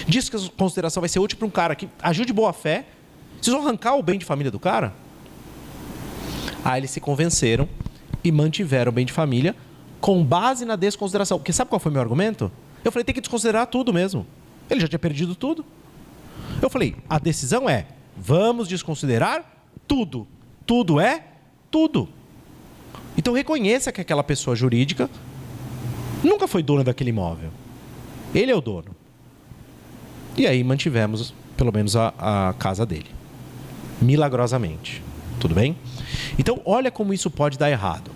desconsideração vai ser útil para um cara que agiu de boa fé, vocês vão arrancar o bem de família do cara? Aí eles se convenceram e mantiveram o bem de família com base na desconsideração. Porque sabe qual foi o meu argumento? Eu falei: tem que desconsiderar tudo mesmo. Ele já tinha perdido tudo. Eu falei: a decisão é: vamos desconsiderar tudo. Tudo é tudo. Então reconheça que aquela pessoa jurídica nunca foi dona daquele imóvel. Ele é o dono. E aí mantivemos, pelo menos, a casa dele. Milagrosamente. Tudo bem? Então, olha como isso pode dar errado.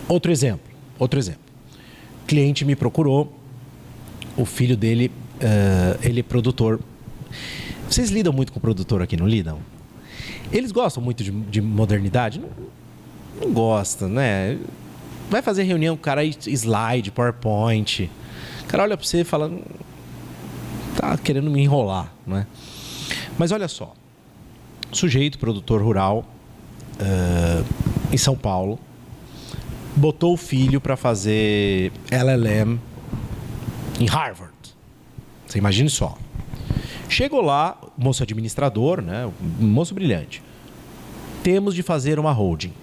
Outro exemplo. O cliente me procurou, o filho dele, ele é produtor. Vocês lidam muito com produtor aqui, não lidam? Eles gostam muito de modernidade? Não gostam, né? Vai fazer reunião, o cara slide, PowerPoint. O cara olha para você e fala: tá querendo me enrolar, não é? Mas olha só. Sujeito, produtor rural, em São Paulo, botou o filho para fazer LLM em Harvard. Você imagine só. Chegou lá, moço administrador, né, moço brilhante. Temos de fazer uma holding.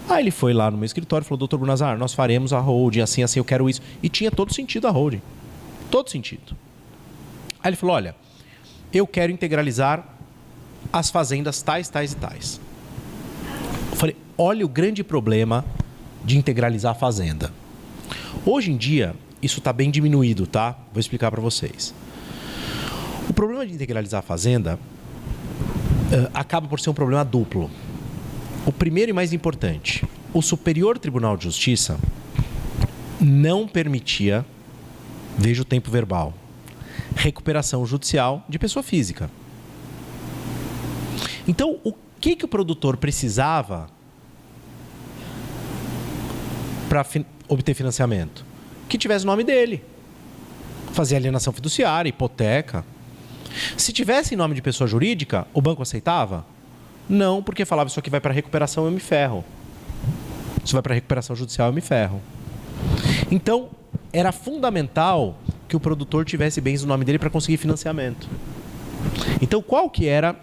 Aí ele foi lá no meu escritório e falou: doutor Brunazar, nós faremos a holding, assim, assim, eu quero isso. E tinha todo sentido a holding. Todo sentido. Aí ele falou: olha, eu quero integralizar as fazendas tais, tais e tais. Eu falei: olha o grande problema de integralizar a fazenda. Hoje em dia, isso está bem diminuído, tá? Vou explicar para vocês. O problema de integralizar a fazenda acaba por ser um problema duplo. O primeiro e mais importante: o Superior Tribunal de Justiça não permitia, veja o tempo verbal, recuperação judicial de pessoa física. Então, o que o produtor precisava para obter financiamento? Que tivesse o nome dele. Fazer alienação fiduciária, hipoteca. Se tivesse em nome de pessoa jurídica, o banco aceitava? Não, porque falava: isso aqui vai para recuperação, eu me ferro. Isso vai para recuperação judicial, eu me ferro. Então, era fundamental que o produtor tivesse bens no nome dele para conseguir financiamento. Então, qual que era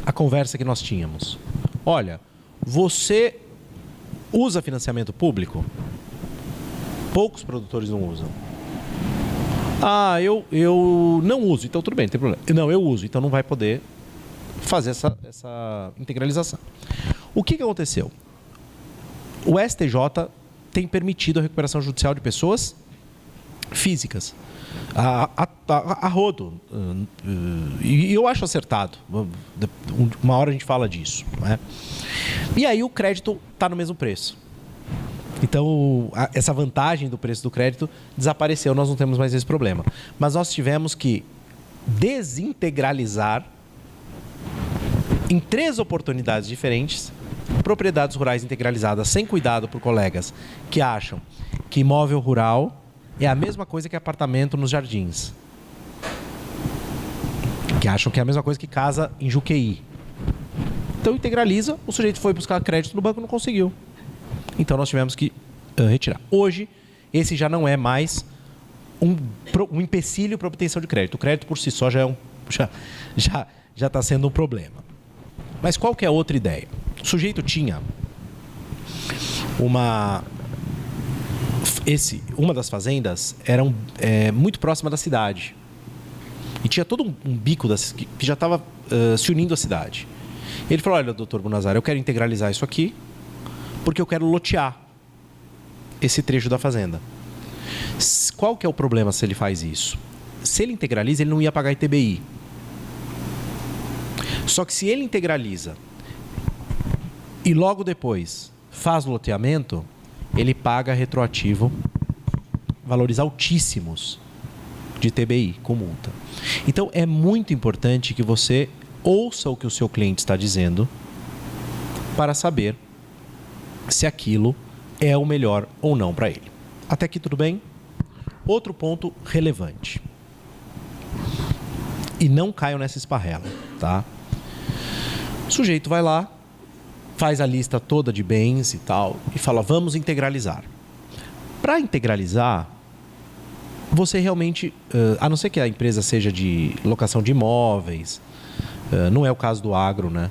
a conversa que nós tínhamos? Olha, você usa financiamento público? Poucos produtores não usam. Ah, eu não uso, então tudo bem, não tem problema. Não, eu uso, então não vai poder fazer essa integralização. O que aconteceu? O STJ tem permitido a recuperação judicial de pessoas físicas. A rodo. E eu acho acertado. Uma hora a gente fala disso. Não é? E aí o crédito está no mesmo preço. Então, essa vantagem do preço do crédito desapareceu, nós não temos mais esse problema. Mas nós tivemos que desintegralizar em 3 oportunidades diferentes, propriedades rurais integralizadas sem cuidado por colegas que acham que imóvel rural é a mesma coisa que apartamento nos jardins. Que acham que é a mesma coisa que casa em Juqueí. Então integraliza, o sujeito foi buscar crédito no banco e não conseguiu. Então nós tivemos que retirar. Hoje, esse já não é mais um empecilho para obtenção de crédito. O crédito por si só já está sendo um problema. Mas qual que é a outra ideia? O sujeito tinha uma das fazendas era muito próxima da cidade. E tinha todo um bico que já estava se unindo à cidade. Ele falou, olha, doutor Bunazar, eu quero integralizar isso aqui porque eu quero lotear esse trecho da fazenda. Qual que é o problema se ele faz isso? Se ele integraliza, ele não ia pagar ITBI. Só que se ele integraliza e logo depois faz o loteamento, ele paga retroativo valores altíssimos de ITBI com multa. Então é muito importante que você ouça o que o seu cliente está dizendo para saber se aquilo é o melhor ou não para ele. Até aqui tudo bem? Outro ponto relevante. E não caiam nessa esparrela, tá? O sujeito vai lá, faz a lista toda de bens e tal, e fala, vamos integralizar. Para integralizar, você realmente, a não ser que a empresa seja de locação de imóveis, não é o caso do agro, né?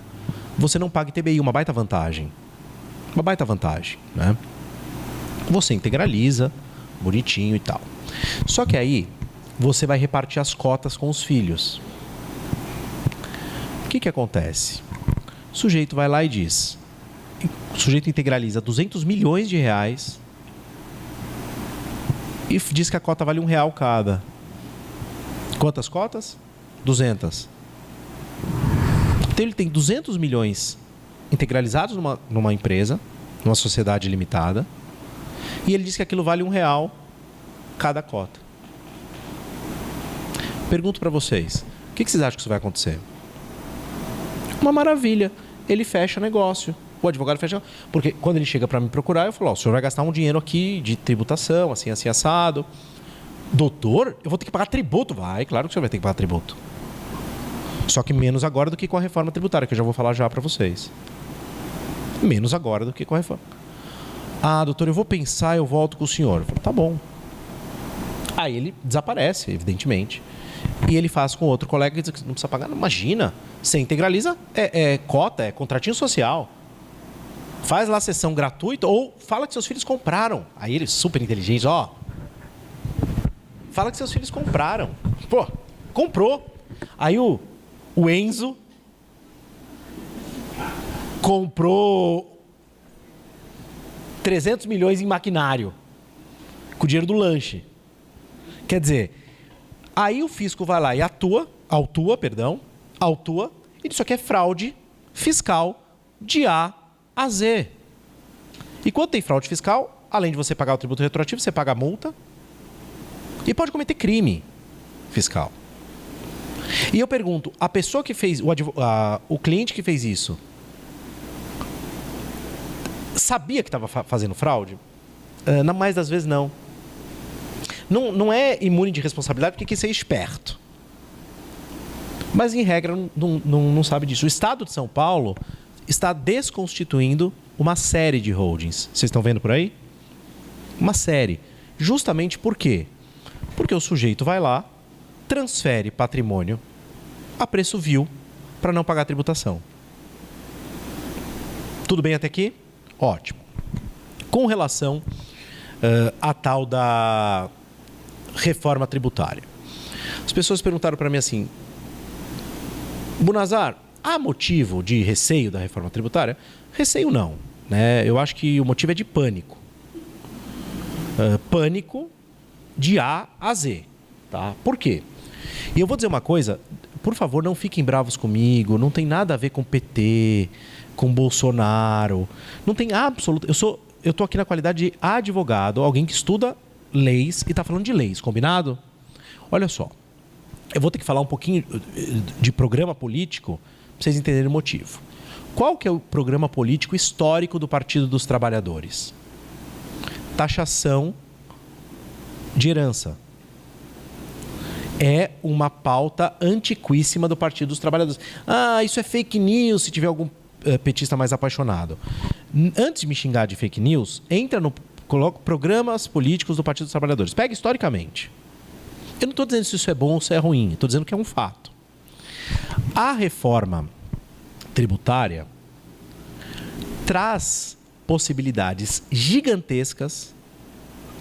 Você não paga ITBI, uma baita vantagem. Uma baita vantagem, né? Você integraliza, bonitinho e tal. Só que aí, você vai repartir as cotas com os filhos. O que acontece? O sujeito vai lá e diz, o sujeito integraliza 200 milhões de reais e diz que a cota vale R$1 cada. Quantas cotas? 200. Então ele tem 200 milhões integralizados numa empresa, numa sociedade limitada, e ele diz que aquilo vale R$1 cada cota. Pergunto para vocês, o que vocês acham que isso vai acontecer? Uma maravilha. Ele fecha negócio. O advogado fecha. Porque quando ele chega para me procurar, eu falo, o senhor vai gastar um dinheiro aqui de tributação, assim, assim, assado. Doutor, eu vou ter que pagar tributo. Vai, claro que o senhor vai ter que pagar tributo. Só que menos agora do que com a reforma tributária, que eu já vou falar já para vocês. Menos agora do que com a reforma. Ah, doutor, eu vou pensar, eu volto com o senhor. Eu falo, tá bom. Aí ele desaparece, evidentemente. E ele faz com outro colega que diz que não precisa pagar. Imagina, você integraliza, cota, é contratinho social. Faz lá a sessão gratuita ou fala que seus filhos compraram. Aí ele, super inteligente, ó. Fala que seus filhos compraram. Pô, comprou. Aí o Enzo comprou 300 milhões em maquinário com o dinheiro do lanche. Quer dizer, aí o fisco vai lá e autua, e diz isso aqui é fraude fiscal de A a Z. E quando tem fraude fiscal, além de você pagar o tributo retroativo, você paga a multa e pode cometer crime fiscal. E eu pergunto, a pessoa que fez, o cliente que fez isso, sabia que estava fazendo fraude? Na mais das vezes, não. Não é imune de responsabilidade porque quis ser esperto. Mas, em regra, não sabe disso. O Estado de São Paulo está desconstituindo uma série de holdings. Vocês estão vendo por aí? Uma série. Justamente por quê? Porque o sujeito vai lá, transfere patrimônio a preço vil para não pagar tributação. Tudo bem até aqui? Ótimo. Com relação à tal da reforma tributária. As pessoas perguntaram para mim assim, Bunazar, há motivo de receio da reforma tributária? Receio não, né? Eu acho que o motivo é de pânico. Pânico de A a Z. Tá? Por quê? E eu vou dizer uma coisa, por favor, não fiquem bravos comigo, não tem nada a ver com PT, com Bolsonaro, não tem absoluto... Eu estou aqui na qualidade de advogado, alguém que estuda leis e está falando de leis, combinado? Olha só, eu vou ter que falar um pouquinho de programa político, vocês entenderem o motivo. Qual que é o programa político histórico do Partido dos Trabalhadores? Taxação de herança. É uma pauta antiquíssima do Partido dos Trabalhadores. Ah, isso é fake news, se tiver algum petista mais apaixonado. Antes de me xingar de fake news, coloca programas políticos do Partido dos Trabalhadores. Pega historicamente. Eu não estou dizendo se isso é bom ou se é ruim, estou dizendo que é um fato. A reforma tributária traz possibilidades gigantescas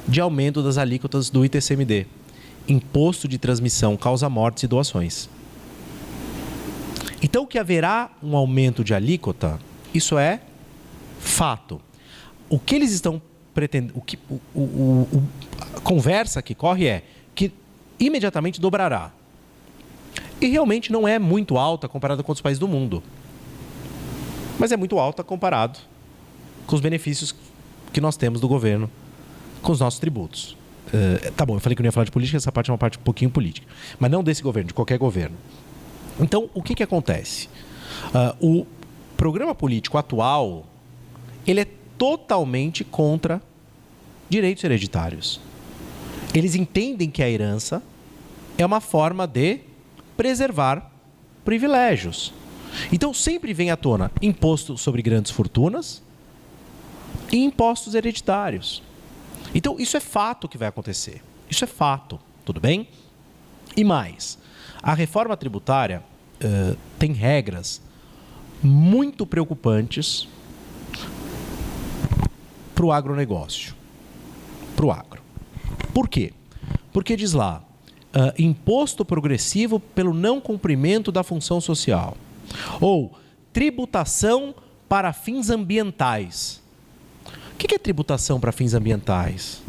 de aumento das alíquotas do ITCMD, Imposto de Transmissão, Causa-Mortes e Doações. Então, que haverá um aumento de alíquota, isso é fato. O que eles estão pretendendo, a conversa que corre é que imediatamente dobrará. E realmente não é muito alta comparado com outros países do mundo. Mas é muito alta comparado com os benefícios que nós temos do governo com os nossos tributos. Tá bom, eu falei que eu não ia falar de política, essa parte é uma parte um pouquinho política. Mas não desse governo, de qualquer governo. Então, o que acontece? O programa político atual, ele é totalmente contra direitos hereditários. Eles entendem que a herança é uma forma de preservar privilégios. Então, sempre vem à tona imposto sobre grandes fortunas e impostos hereditários. Então, isso é fato que vai acontecer. Isso é fato, tudo bem? E mais, a reforma tributária tem regras muito preocupantes para o agronegócio. Para o agro. Por quê? Porque diz lá, imposto progressivo pelo não cumprimento da função social. Ou tributação para fins ambientais. O que é tributação para fins ambientais?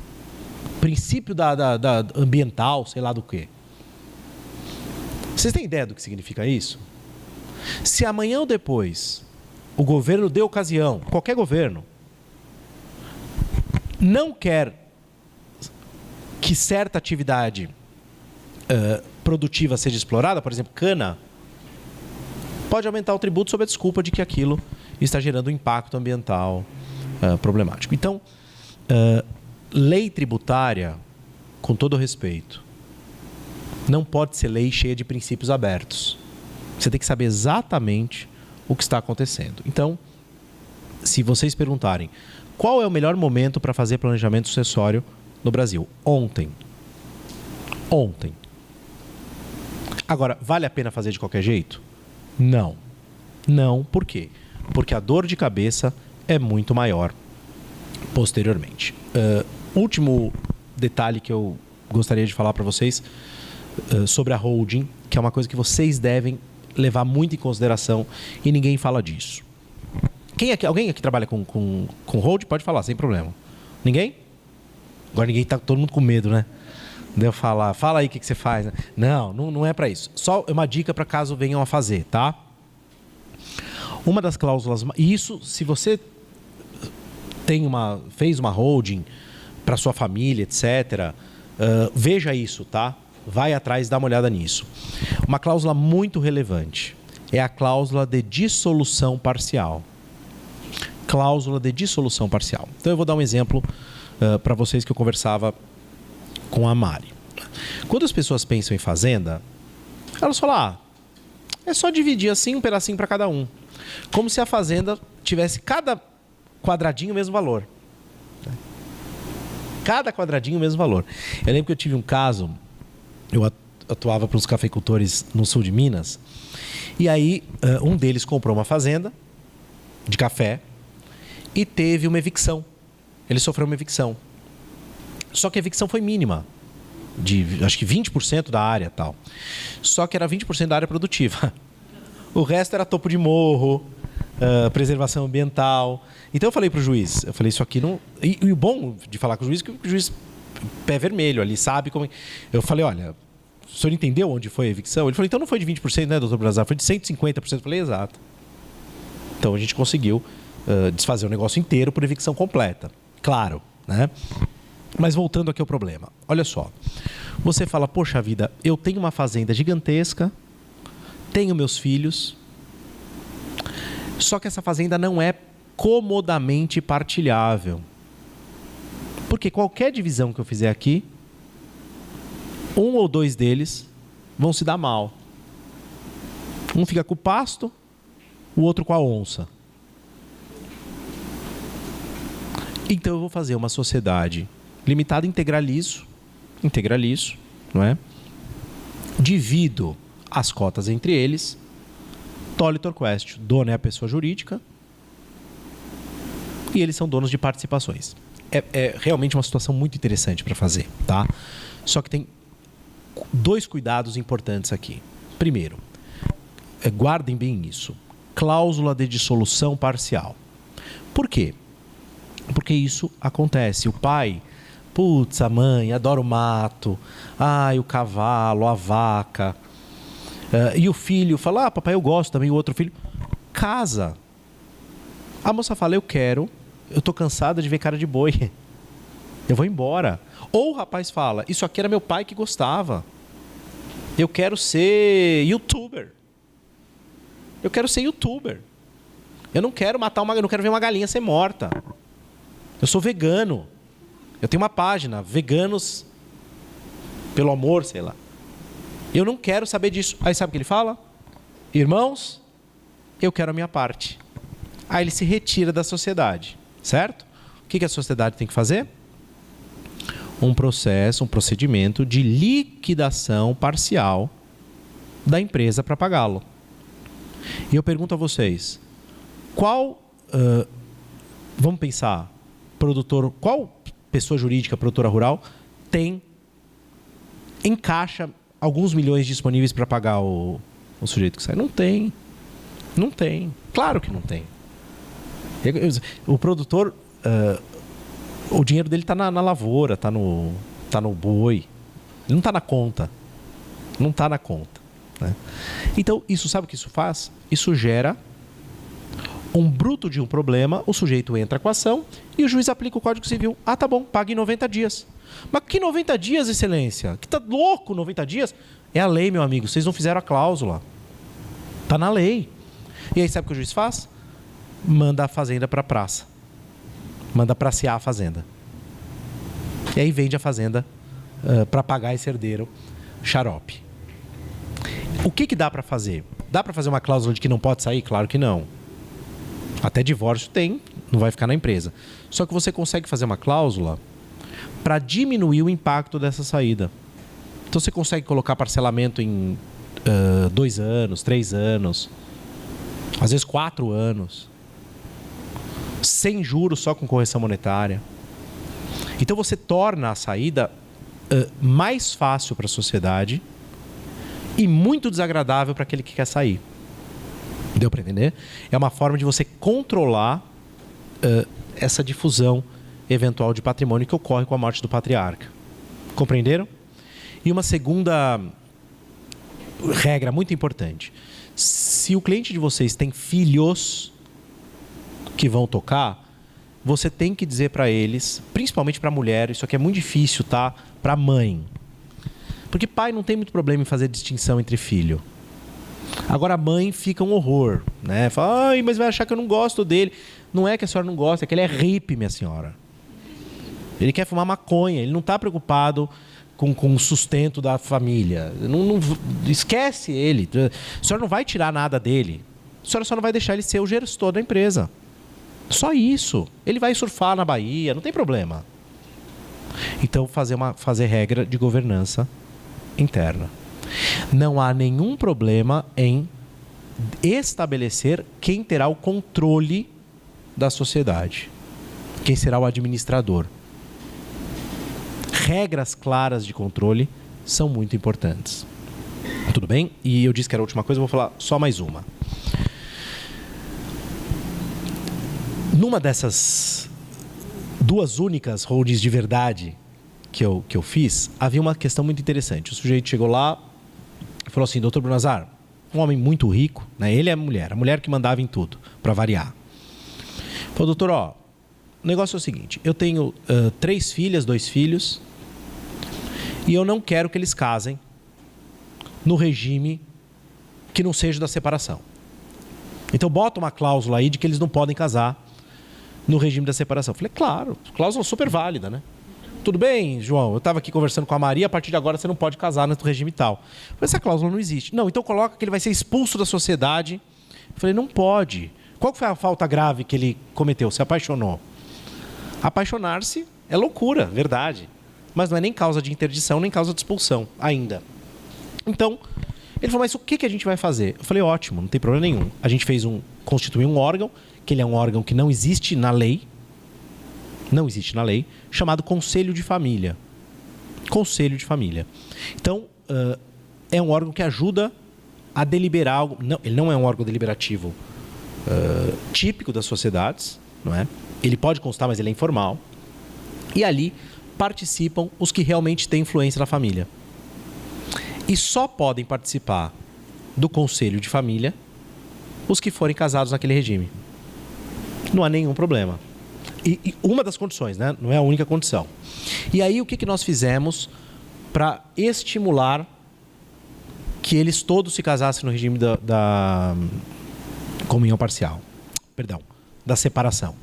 Princípio da ambiental, sei lá do quê. Vocês têm ideia do que significa isso? Se amanhã ou depois o governo de ocasião, qualquer governo, não quer que certa atividade produtiva seja explorada, por exemplo, cana, pode aumentar o tributo sob a desculpa de que aquilo está gerando um impacto ambiental problemático. Então, lei tributária, com todo respeito, não pode ser lei cheia de princípios abertos. Você tem que saber exatamente o que está acontecendo. Então, se vocês perguntarem qual é o melhor momento para fazer planejamento sucessório no Brasil? Ontem. Ontem. Agora, vale a pena fazer de qualquer jeito? Não. Não, por quê? Porque a dor de cabeça é muito maior posteriormente. Último detalhe que eu gostaria de falar para vocês sobre a holding, que é uma coisa que vocês devem levar muito em consideração e ninguém fala disso. Alguém aqui trabalha com holding? Pode falar, sem problema. Ninguém? Agora ninguém tá todo mundo com medo, né? De eu falar, fala aí o que você faz. Não é para isso. Só uma dica para caso venham a fazer, tá? Uma das cláusulas, e isso se você fez uma holding para sua família, etc., veja isso, tá? Vai atrás, dá uma olhada nisso. Uma cláusula muito relevante é a cláusula de dissolução parcial. Cláusula de dissolução parcial. Então eu vou dar um exemplo para vocês que eu conversava com a Mari. Quando as pessoas pensam em fazenda, elas falam, é só dividir assim um pedacinho para cada um. Como se a fazenda tivesse cada quadradinho o mesmo valor. Cada quadradinho o mesmo valor. Eu lembro que eu tive um caso, eu atuava para os cafeicultores no sul de Minas, e aí um deles comprou uma fazenda de café e teve uma evicção. Ele sofreu uma evicção. Só que a evicção foi mínima, de acho que 20% da área tal. Só que era 20% da área produtiva. O resto era topo de morro, preservação ambiental. Então eu falei para o juiz, isso aqui não... E o bom de falar com o juiz é que o juiz, pé vermelho ali, sabe como... Eu falei, olha, o senhor entendeu onde foi a evicção? Ele falou, então não foi de 20%, né, doutor Brazar? Foi de 150%. Eu falei, exato. Então a gente conseguiu desfazer o negócio inteiro por evicção completa. Claro, né? Mas voltando aqui ao problema. Olha só. Você fala, poxa vida, eu tenho uma fazenda gigantesca, tenho meus filhos, Só que essa fazenda não é comodamente partilhável. Porque qualquer divisão que eu fizer aqui, um ou dois deles vão se dar mal. Um fica com o pasto, o outro com a onça. Então eu vou fazer uma sociedade limitada integralizo, não é? Divido as cotas entre eles, tolitor questio, dono é a pessoa jurídica, e eles são donos de participações. É realmente uma situação muito interessante para fazer, tá? Só que tem dois cuidados importantes aqui. Primeiro, guardem bem isso, cláusula de dissolução parcial. Por quê? Porque isso acontece. O pai, putz, a mãe, adora o mato, ai, o cavalo, a vaca. E o filho fala, papai, eu gosto também. O outro filho casa. A moça fala, eu tô cansada de ver cara de boi. Eu vou embora. Ou o rapaz fala, isso aqui era meu pai que gostava. Eu quero ser youtuber. Eu quero ser youtuber. Eu não quero eu não quero ver uma galinha ser morta. Eu sou vegano. Eu tenho uma página, Veganos pelo Amor, sei lá. Eu não quero saber disso. Aí sabe o que ele fala? Irmãos, eu quero a minha parte. Aí ele se retira da sociedade, certo? O que a sociedade tem que fazer? Um procedimento de liquidação parcial da empresa para pagá-lo. E eu pergunto a vocês, vamos pensar, qual pessoa jurídica, produtora rural, encaixa alguns milhões disponíveis para pagar o sujeito que sai? Não tem. Não tem. Claro que não tem. O produtor, o dinheiro dele está na lavoura, está no boi. Ele não está na conta. Não está na conta. Né? Então, sabe o que isso faz? Isso gera um bruto de um problema, o sujeito entra com a ação e o juiz aplica o Código Civil. Ah, tá bom, paga em 90 dias. Mas que 90 dias, excelência? Que tá louco 90 dias? É a lei, meu amigo. Vocês não fizeram a cláusula. Tá na lei. E aí sabe o que o juiz faz? Manda a fazenda para a praça. Manda pracear a fazenda. E aí vende a fazenda para pagar esse herdeiro xarope. O que dá para fazer? Dá para fazer uma cláusula de que não pode sair? Claro que não. Até divórcio tem, não vai ficar na empresa. Só que você consegue fazer uma cláusula para diminuir o impacto dessa saída. Então você consegue colocar parcelamento em 2 anos, 3 anos, às vezes 4 anos, sem juros, só com correção monetária. Então você torna a saída mais fácil para a sociedade e muito desagradável para aquele que quer sair. Deu para entender? É uma forma de você controlar essa difusão eventual de patrimônio que ocorre com a morte do patriarca. Compreenderam? E uma segunda regra muito importante. Se o cliente de vocês tem filhos que vão tocar, você tem que dizer para eles, principalmente para a mulher, isso aqui é muito difícil, tá? Para a mãe. Porque pai não tem muito problema em fazer distinção entre filho. Agora a mãe fica um horror, né? Fala, ai, mas vai achar que eu não gosto dele. Não é que a senhora não gosta, é que ele é hippie, minha senhora. Ele quer fumar maconha, ele não está preocupado com o sustento da família. Não, esquece ele. A senhora não vai tirar nada dele. A senhora só não vai deixar ele ser o gestor da empresa. Só isso. Ele vai surfar na Bahia, não tem problema. Então, fazer regra de governança interna. Não há nenhum problema em estabelecer quem terá o controle da sociedade. Quem será o administrador. Regras claras de controle são muito importantes. Tudo bem? E eu disse que era a última coisa, eu vou falar só mais uma. Numa dessas 2 únicas holdings de verdade que eu fiz, havia uma questão muito interessante. O sujeito chegou lá e falou assim, doutor Brunazar, um homem muito rico, né? Ele é a mulher que mandava em tudo, para variar. Falou, doutor, o negócio é o seguinte, eu tenho 3 filhas, 2 filhos, e eu não quero que eles casem no regime que não seja da separação. Então bota uma cláusula aí de que eles não podem casar no regime da separação. Eu falei, claro, cláusula super válida, né? Tudo bem, João, eu estava aqui conversando com a Maria, a partir de agora você não pode casar no regime tal. Eu falei, essa cláusula não existe. Não, então coloca que ele vai ser expulso da sociedade. Eu falei, não pode. Qual foi a falta grave que ele cometeu? Se apaixonou. Apaixonar-se é loucura, verdade. Mas não é nem causa de interdição, nem causa de expulsão, ainda. Então, ele falou, mas o que a gente vai fazer? Eu falei, ótimo, não tem problema nenhum. A gente constituiu um órgão, que ele é um órgão que não existe na lei, chamado Conselho de Família. Conselho de Família. Então, é um órgão que ajuda a deliberar algo. Não, ele não é um órgão deliberativo típico das sociedades, não é? Ele pode constar, mas ele é informal. E ali participam os que realmente têm influência na família. E só podem participar do Conselho de Família os que forem casados naquele regime. Não há nenhum problema. E uma das condições, né? Não é a única condição. E aí o que nós fizemos para estimular que eles todos se casassem no regime da comunhão parcial? Perdão, da separação.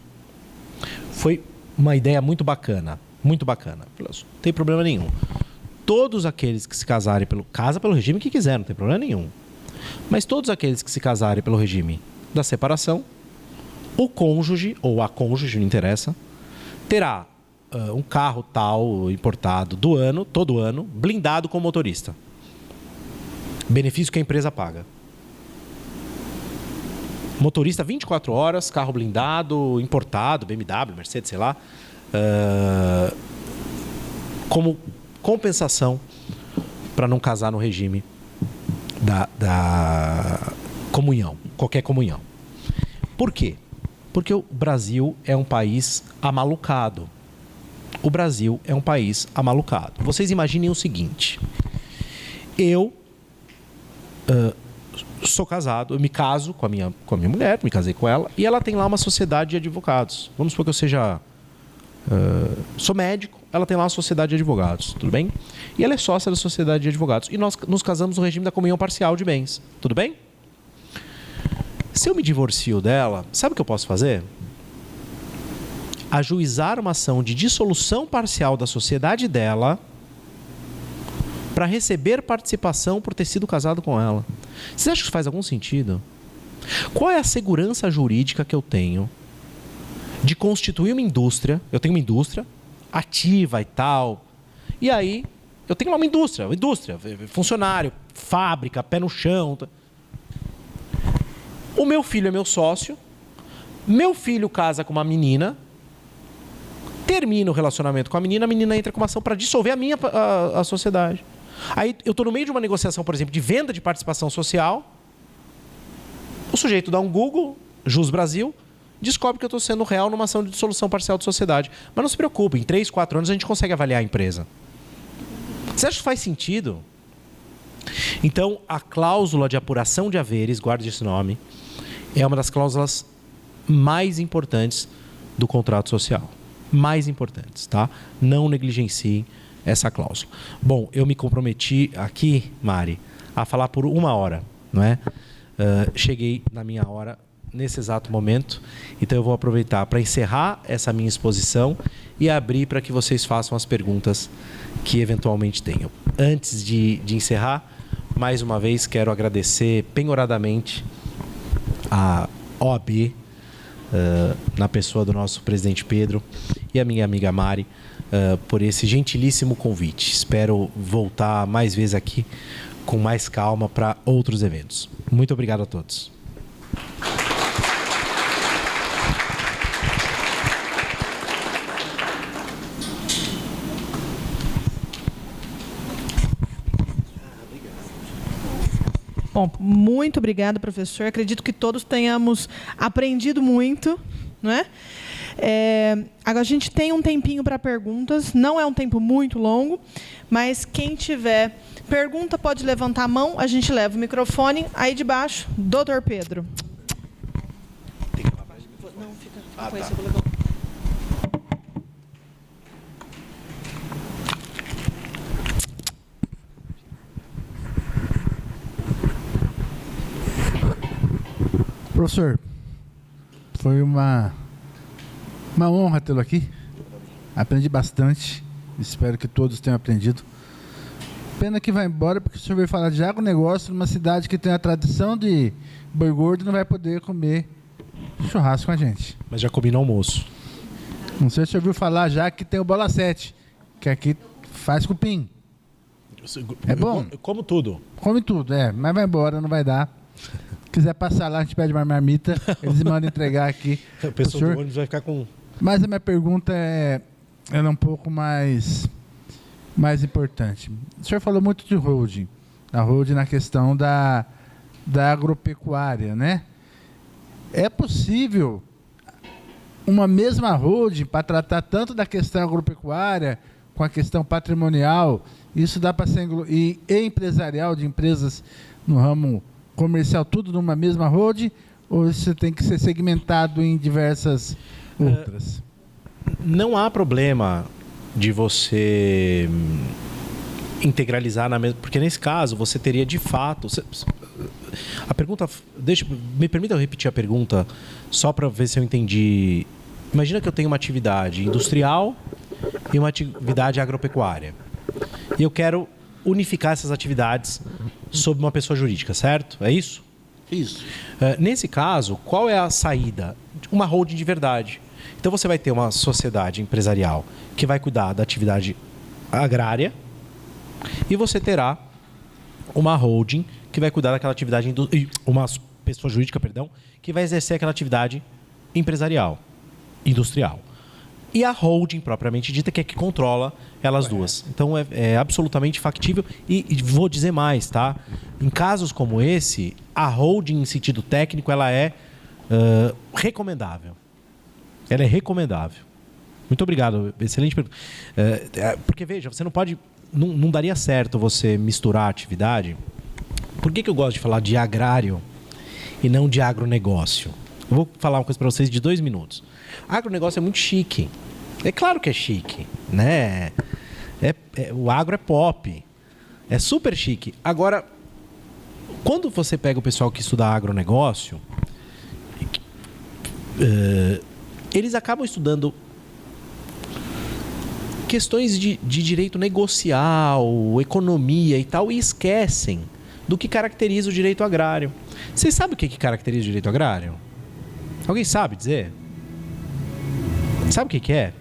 Foi uma ideia muito bacana, muito bacana. Não tem problema nenhum. Todos aqueles que se casarem casa pelo regime que quiser, não tem problema nenhum. Mas todos aqueles que se casarem pelo regime da separação, o cônjuge, ou a cônjuge, não interessa, terá um carro tal, importado, todo ano, blindado com motorista. Benefício que a empresa paga. Motorista 24 horas, carro blindado, importado, BMW, Mercedes, sei lá, como compensação para não casar no regime da comunhão, qualquer comunhão. Por quê? Porque o Brasil é um país amalucado. O Brasil é um país amalucado. Vocês imaginem o seguinte. Eu sou casado, eu me caso com a minha mulher, me casei com ela, e ela tem lá uma sociedade de advogados. Vamos supor que eu seja... sou médico, ela tem lá uma sociedade de advogados, tudo bem? E ela é sócia da sociedade de advogados. E nós nos casamos no regime da comunhão parcial de bens, tudo bem? Se eu me divorcio dela, sabe o que eu posso fazer? Ajuizar uma ação de dissolução parcial da sociedade dela para receber participação por ter sido casado com ela. Vocês acham que isso faz algum sentido? Qual é a segurança jurídica que eu tenho de constituir uma indústria? Eu tenho uma indústria ativa e tal. E aí, eu tenho lá uma indústria, funcionário, fábrica, pé no chão. O meu filho é meu sócio. Meu filho casa com uma menina. Termina o relacionamento com a menina entra com uma ação para dissolver a sociedade. Aí eu estou no meio de uma negociação, por exemplo, de venda de participação social. O sujeito dá um Google, Jus Brasil, descobre que eu estou sendo real numa ação de dissolução parcial de sociedade. Mas não se preocupe, em 3, 4 anos a gente consegue avaliar a empresa. Você acha que faz sentido? Então, a cláusula de apuração de haveres, guarde esse nome, é uma das cláusulas mais importantes do contrato social. Mais importantes, tá? Não negligenciem essa cláusula. Bom, eu me comprometi aqui, Mari, a falar por 1 hora, não é? Cheguei na minha hora nesse exato momento, então eu vou aproveitar para encerrar essa minha exposição e abrir para que vocês façam as perguntas que eventualmente tenham. Antes de encerrar, mais uma vez quero agradecer penhoradamente a OAB, na pessoa do nosso presidente Pedro e a minha amiga Mari, por esse gentilíssimo convite. Espero voltar mais vezes aqui com mais calma para outros eventos. Muito obrigado a todos. Bom, muito obrigada, professor. Acredito que todos tenhamos aprendido muito, não é? Agora a gente tem um tempinho para perguntas. Não é um tempo muito longo, mas quem tiver pergunta pode levantar a mão. A gente leva o microfone. Aí de baixo, doutor Pedro. Não, fica. Ah, tá. Eu vou levar. Professor, foi uma honra tê-lo aqui. Aprendi bastante. Espero que todos tenham aprendido. Pena que vai embora, porque o senhor veio falar de agronegócio numa cidade que tem a tradição de boi gordo e não vai poder comer churrasco com a gente. Mas já comi no almoço. Não sei se o senhor ouviu falar já que tem o Bola 7, que aqui faz cupim. É bom? Eu como tudo. Come tudo, mas vai embora, não vai dar. Se quiser passar lá, a gente pede uma marmita, eles mandam entregar aqui. O pessoal do ônibus vai ficar com... Mas a minha pergunta ela é um pouco mais importante. O senhor falou muito de holding, a holding na questão da agropecuária, né? É possível uma mesma holding para tratar tanto da questão agropecuária com a questão patrimonial? Isso dá para ser e empresarial, de empresas no ramo comercial, tudo numa mesma holding, ou isso tem que ser segmentado em diversas outras? Não há problema de você integralizar na mesma... Porque nesse caso você teria de fato... A pergunta... Me permita eu repetir a pergunta só para ver se eu entendi. Imagina que eu tenho uma atividade industrial e uma atividade agropecuária. E eu quero unificar essas atividades sob uma pessoa jurídica, certo? É isso? Isso. Nesse caso, qual é a saída? Uma holding de verdade. Então você vai ter uma sociedade empresarial que vai cuidar da atividade agrária e você terá uma holding que vai cuidar daquela atividade, uma pessoa jurídica, que vai exercer aquela atividade empresarial, industrial. E a holding propriamente dita, que é que controla elas duas. Então é absolutamente factível e vou dizer mais, tá? Em casos como esse, a holding em sentido técnico ela é recomendável. Ela é recomendável. Muito obrigado, excelente pergunta. Porque veja, você não pode, não daria certo você misturar a atividade. Por que eu gosto de falar de agrário e não de agronegócio? Eu vou falar uma coisa para vocês de 2 minutos. Agronegócio é muito chique. É claro que é chique, né? O agro é pop. É super chique. Agora, quando você pega o pessoal que estuda agronegócio, eles acabam estudando questões de direito negocial, economia e tal, e esquecem do que caracteriza o direito agrário. Vocês sabem o que caracteriza o direito agrário? Alguém sabe dizer? Sabe o que é?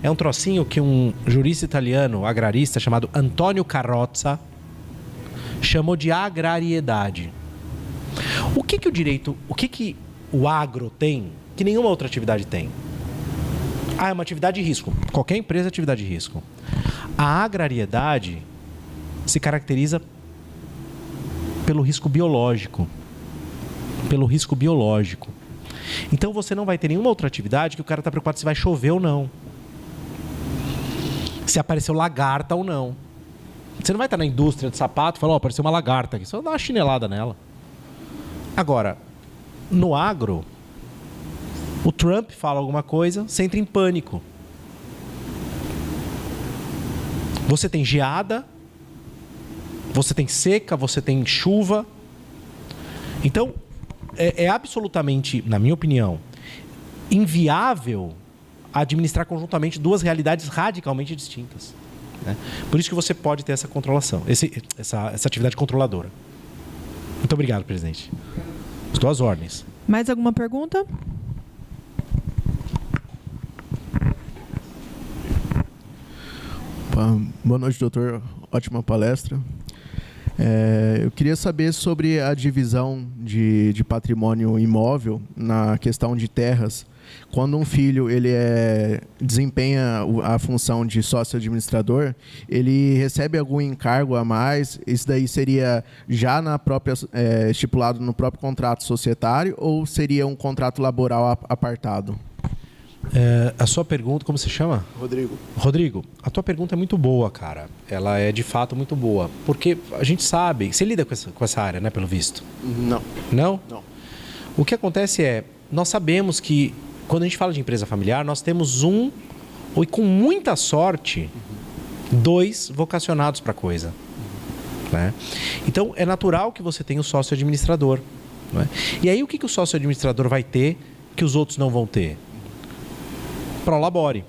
É um trocinho que um jurista italiano, agrarista, chamado Antonio Carrozza, chamou de agrariedade. O que o direito, o que o agro tem que nenhuma outra atividade tem? É uma atividade de risco. Qualquer empresa é atividade de risco. A agrariedade se caracteriza pelo risco biológico. Pelo risco biológico. Então você não vai ter nenhuma outra atividade que o cara está preocupado se vai chover ou não. Se apareceu lagarta ou não. Você não vai estar na indústria de sapato e falar, apareceu uma lagarta aqui. Só dá uma chinelada nela. Agora, no agro, o Trump fala alguma coisa, você entra em pânico. Você tem geada, você tem seca, você tem chuva. Então, é absolutamente, na minha opinião, inviável administrar conjuntamente duas realidades radicalmente distintas. Né? Por isso que você pode ter essa controlação, essa atividade controladora. Muito obrigado, presidente. Estou às ordens. Mais alguma pergunta? Boa noite, doutor. Ótima palestra. Eu queria saber sobre a divisão de patrimônio imóvel na questão de terras. Quando um filho desempenha a função de sócio-administrador, ele recebe algum encargo a mais? Isso daí seria já estipulado no próprio contrato societário ou seria um contrato laboral apartado? A sua pergunta, como se chama? Rodrigo. Rodrigo, a tua pergunta é muito boa, cara. Ela é de fato muito boa. Porque a gente sabe... Você lida com essa área, né, pelo visto? Não. Não? Não. O que acontece é... Nós sabemos que, quando a gente fala de empresa familiar, nós temos ou com muita sorte, 2 vocacionados para a coisa. Né? Então, é natural que você tenha o sócio administrador. Não é? E aí o que o sócio administrador vai ter que os outros não vão ter? Prolabore.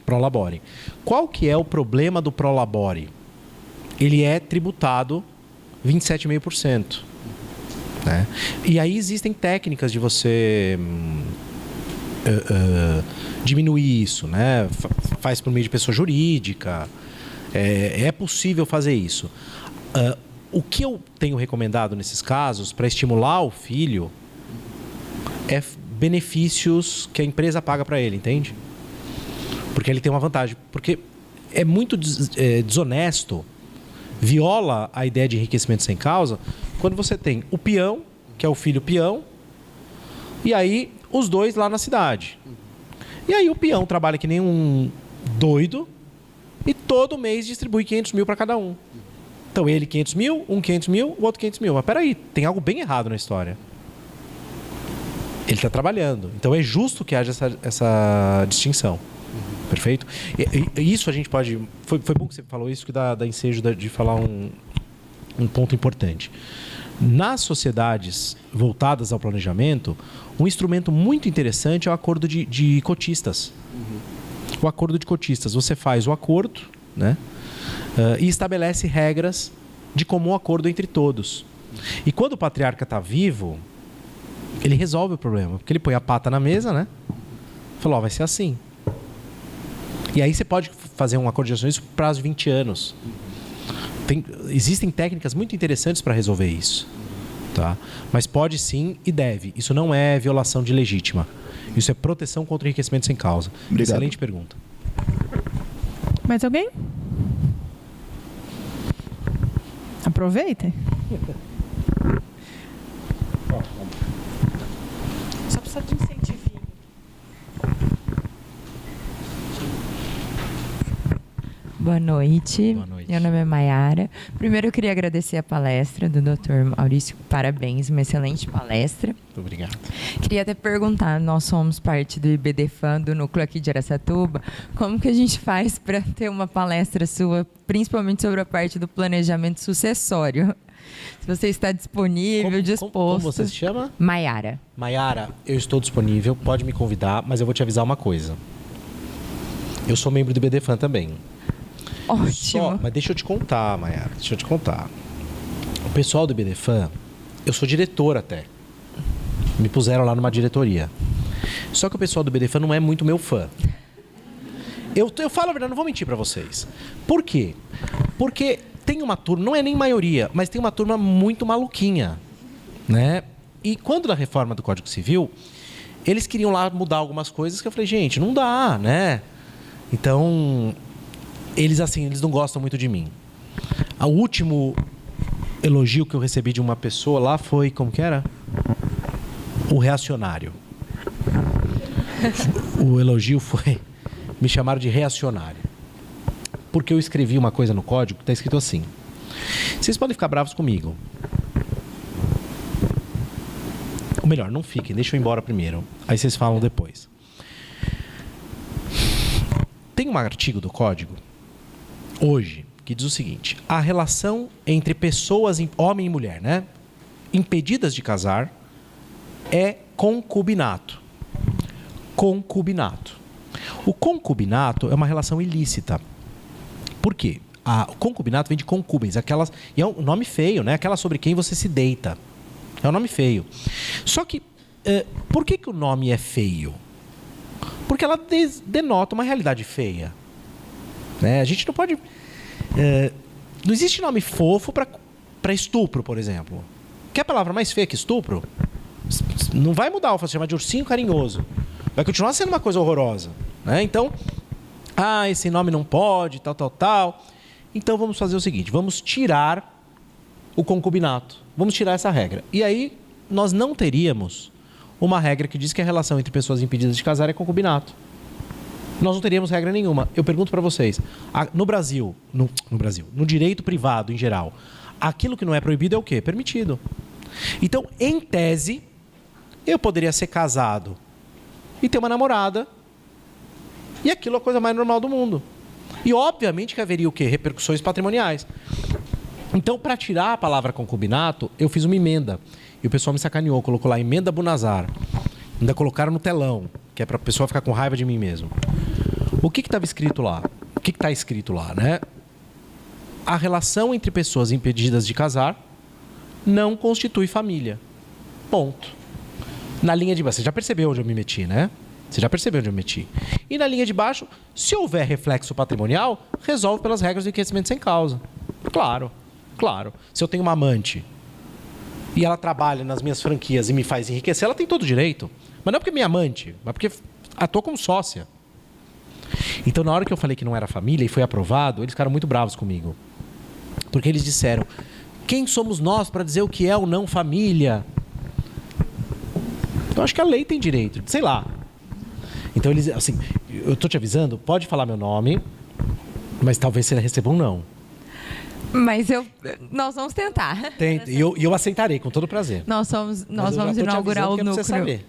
Prolabore. Qual que é o problema do Prolabore? Ele é tributado 27,5%. Né? E aí existem técnicas de você diminuir isso, né? Faz por meio de pessoa jurídica. É possível fazer isso. O que eu tenho recomendado nesses casos para estimular o filho é benefícios que a empresa paga para ele, entende? Porque ele tem uma vantagem. Porque é muito desonesto, viola a ideia de enriquecimento sem causa, quando você tem o peão, que é o filho peão, e aí os dois lá na cidade. E aí o peão trabalha que nem um doido e todo mês distribui 500 mil para cada um. Então ele 500 mil, um 500 mil, o outro 500 mil. Mas peraí, tem algo bem errado na história. Ele está trabalhando. Então é justo que haja essa distinção. Perfeito? E isso a gente pode... Foi bom que você falou isso, que dá ensejo de falar um ponto importante. Nas sociedades voltadas ao planejamento, um instrumento muito interessante é o acordo de cotistas. O acordo de cotistas. Você faz o acordo, né? E estabelece regras de comum acordo entre todos. E quando o patriarca está vivo, ele resolve o problema. Porque ele põe a pata na mesa, né? Falou, vai ser assim. E aí você pode fazer um acordo de ações por prazo de 20 anos. Existem técnicas muito interessantes para resolver isso. Tá? Mas pode sim e deve. Isso não é violação de legítima. Isso é proteção contra enriquecimento sem causa. Obrigado. Excelente pergunta. Mais alguém? Aproveitem. Só precisa de incentivinho. Boa noite. Boa noite. Meu nome é Maiara. Primeiro eu queria agradecer a palestra do Dr. Maurício. Parabéns, uma excelente palestra. Muito obrigado. Queria até perguntar, nós somos parte do IBDFAN, do núcleo aqui de Araçatuba, como que a gente faz para ter uma palestra sua, principalmente sobre a parte do planejamento sucessório? Se você está disponível, disposto. Como você se chama? Maiara. Maiara, eu estou disponível, pode me convidar, mas eu vou te avisar uma coisa. Eu sou membro do IBDFAN também. Ótimo. Mas deixa eu te contar, Maiara, deixa eu te contar. O pessoal do IBDFAN, eu sou diretor até. Me puseram lá numa diretoria. Só que o pessoal do IBDFAN não é muito meu fã. Eu falo a verdade, não vou mentir pra vocês. Por quê? Porque tem uma turma, não é nem maioria, mas tem uma turma muito maluquinha, né? E quando da reforma do Código Civil, eles queriam lá mudar algumas coisas que eu falei, gente, não dá, né? Então... Eles não gostam muito de mim. O último elogio que eu recebi de uma pessoa lá foi, como que era? O reacionário. O elogio foi, me chamaram de reacionário. Porque eu escrevi uma coisa no código que está escrito assim. Vocês podem ficar bravos comigo. Ou melhor, não fiquem, deixa eu ir embora primeiro. Aí vocês falam depois. Tem um artigo do código hoje, que diz o seguinte: a relação entre pessoas, homem e mulher, né, impedidas de casar, é concubinato. Concubinato. O concubinato é uma relação ilícita. Por quê? O concubinato vem de concubens, aquelas, e é um nome feio, né? Aquela sobre quem você se deita. É um nome feio. Só que, por que o nome é feio? Porque ela denota uma realidade feia. Né? A gente não pode... não existe nome fofo para estupro, por exemplo. Quer a palavra mais feia que estupro? Não vai mudar, eu vou chamar de ursinho carinhoso. Vai continuar sendo uma coisa horrorosa. Né? Então, esse nome não pode, tal. Então vamos fazer o seguinte, vamos tirar o concubinato. Vamos tirar essa regra. E aí nós não teríamos uma regra que diz que a relação entre pessoas impedidas de casar é concubinato. Nós não teríamos regra nenhuma. Eu pergunto para vocês, no Brasil, no direito privado em geral, aquilo que não é proibido é o quê? Permitido. Então, em tese, eu poderia ser casado e ter uma namorada, e aquilo é a coisa mais normal do mundo. E obviamente que haveria o quê? Repercussões patrimoniais. Então, para tirar a palavra concubinato, eu fiz uma emenda. E o pessoal me sacaneou, colocou lá emenda Bunazar. Ainda colocaram no telão, que é para a pessoa ficar com raiva de mim mesmo. O que estava escrito lá? O que está escrito lá, né? A relação entre pessoas impedidas de casar não constitui família. Ponto. Na linha de baixo, você já percebeu onde eu me meti, né? Você já percebeu onde eu me meti. E na linha de baixo, se houver reflexo patrimonial, resolve pelas regras do enriquecimento sem causa. Claro, claro. Se eu tenho uma amante e ela trabalha nas minhas franquias e me faz enriquecer, ela tem todo o direito. Mas não é porque é minha amante, mas porque atua como sócia. Então, na hora que eu falei que não era família e foi aprovado, eles ficaram muito bravos comigo. Porque eles disseram, quem somos nós para dizer o que é ou não família? Eu acho que a lei tem direito, sei lá. Então, eles, assim, eu estou te avisando, pode falar meu nome, mas talvez você receba um não. Mas nós vamos tentar. E eu aceitarei, com todo prazer. Nós vamos inaugurar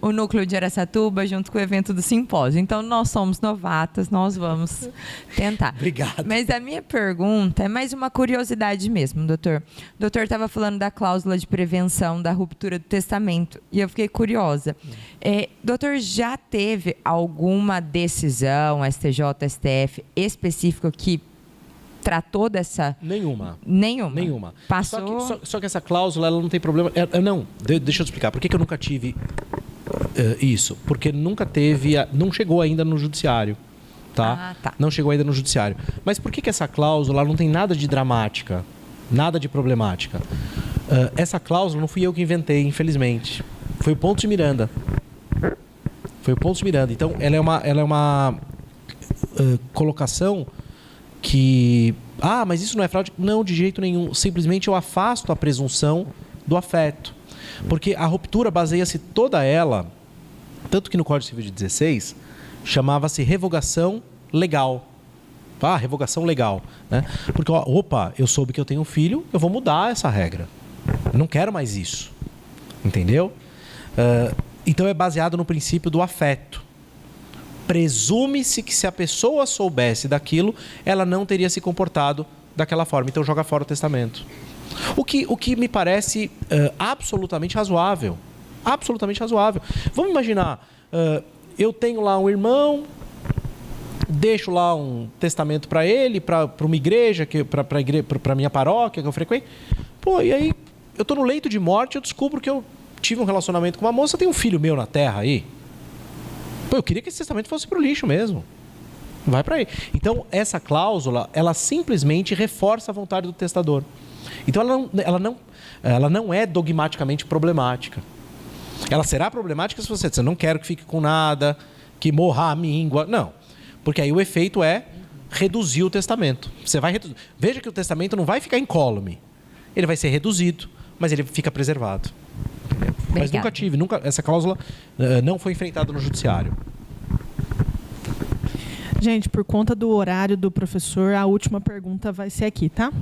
o núcleo de Araçatuba junto com o evento do simpósio. Então, nós somos novatas, nós vamos tentar. Obrigado. Mas a minha pergunta é mais uma curiosidade mesmo, doutor. O doutor estava falando da cláusula de prevenção da ruptura do testamento. E eu fiquei curiosa. Doutor, já teve alguma decisão, STJ, STF, específica que tratou dessa... Nenhuma. Passou... Só que essa cláusula, ela não tem problema... Deixa eu te explicar. Por que eu nunca tive isso? Porque nunca teve... Não chegou ainda no judiciário. Tá? Não chegou ainda no judiciário. Mas por que essa cláusula não tem nada de dramática? Nada de problemática? Essa cláusula não fui eu que inventei, infelizmente. Foi o Pontes de Miranda. Então, ela é uma colocação... que, mas isso não é fraude? Não, de jeito nenhum. Simplesmente eu afasto a presunção do afeto. Porque a ruptura baseia-se toda ela, tanto que no Código Civil de 16, chamava-se revogação legal. Revogação legal. Né? Porque, eu soube que eu tenho um filho, eu vou mudar essa regra. Eu não quero mais isso. Entendeu? Então é baseado no princípio do afeto. Presume-se que se a pessoa soubesse daquilo, ela não teria se comportado daquela forma. Então, joga fora o testamento. O que me parece absolutamente razoável. Absolutamente razoável. Vamos imaginar, eu tenho lá um irmão, deixo lá um testamento para ele, para uma igreja, para a minha paróquia que eu frequento. E aí, eu estou no leito de morte, eu descubro que eu tive um relacionamento com uma moça, tem um filho meu na terra aí. Eu queria que esse testamento fosse para o lixo mesmo. Vai para aí. Então, essa cláusula, ela simplesmente reforça a vontade do testador. Então, ela não é dogmaticamente problemática. Ela será problemática se você disser, não quero que fique com nada, que morra a míngua. Não. Porque aí o efeito é reduzir o testamento. Você vai reduzir. Veja que o testamento não vai ficar incólume. Ele vai ser reduzido, mas ele fica preservado. Mas nunca essa cláusula não foi enfrentada no judiciário. Gente, por conta do horário do professor, a última pergunta vai ser aqui, tá?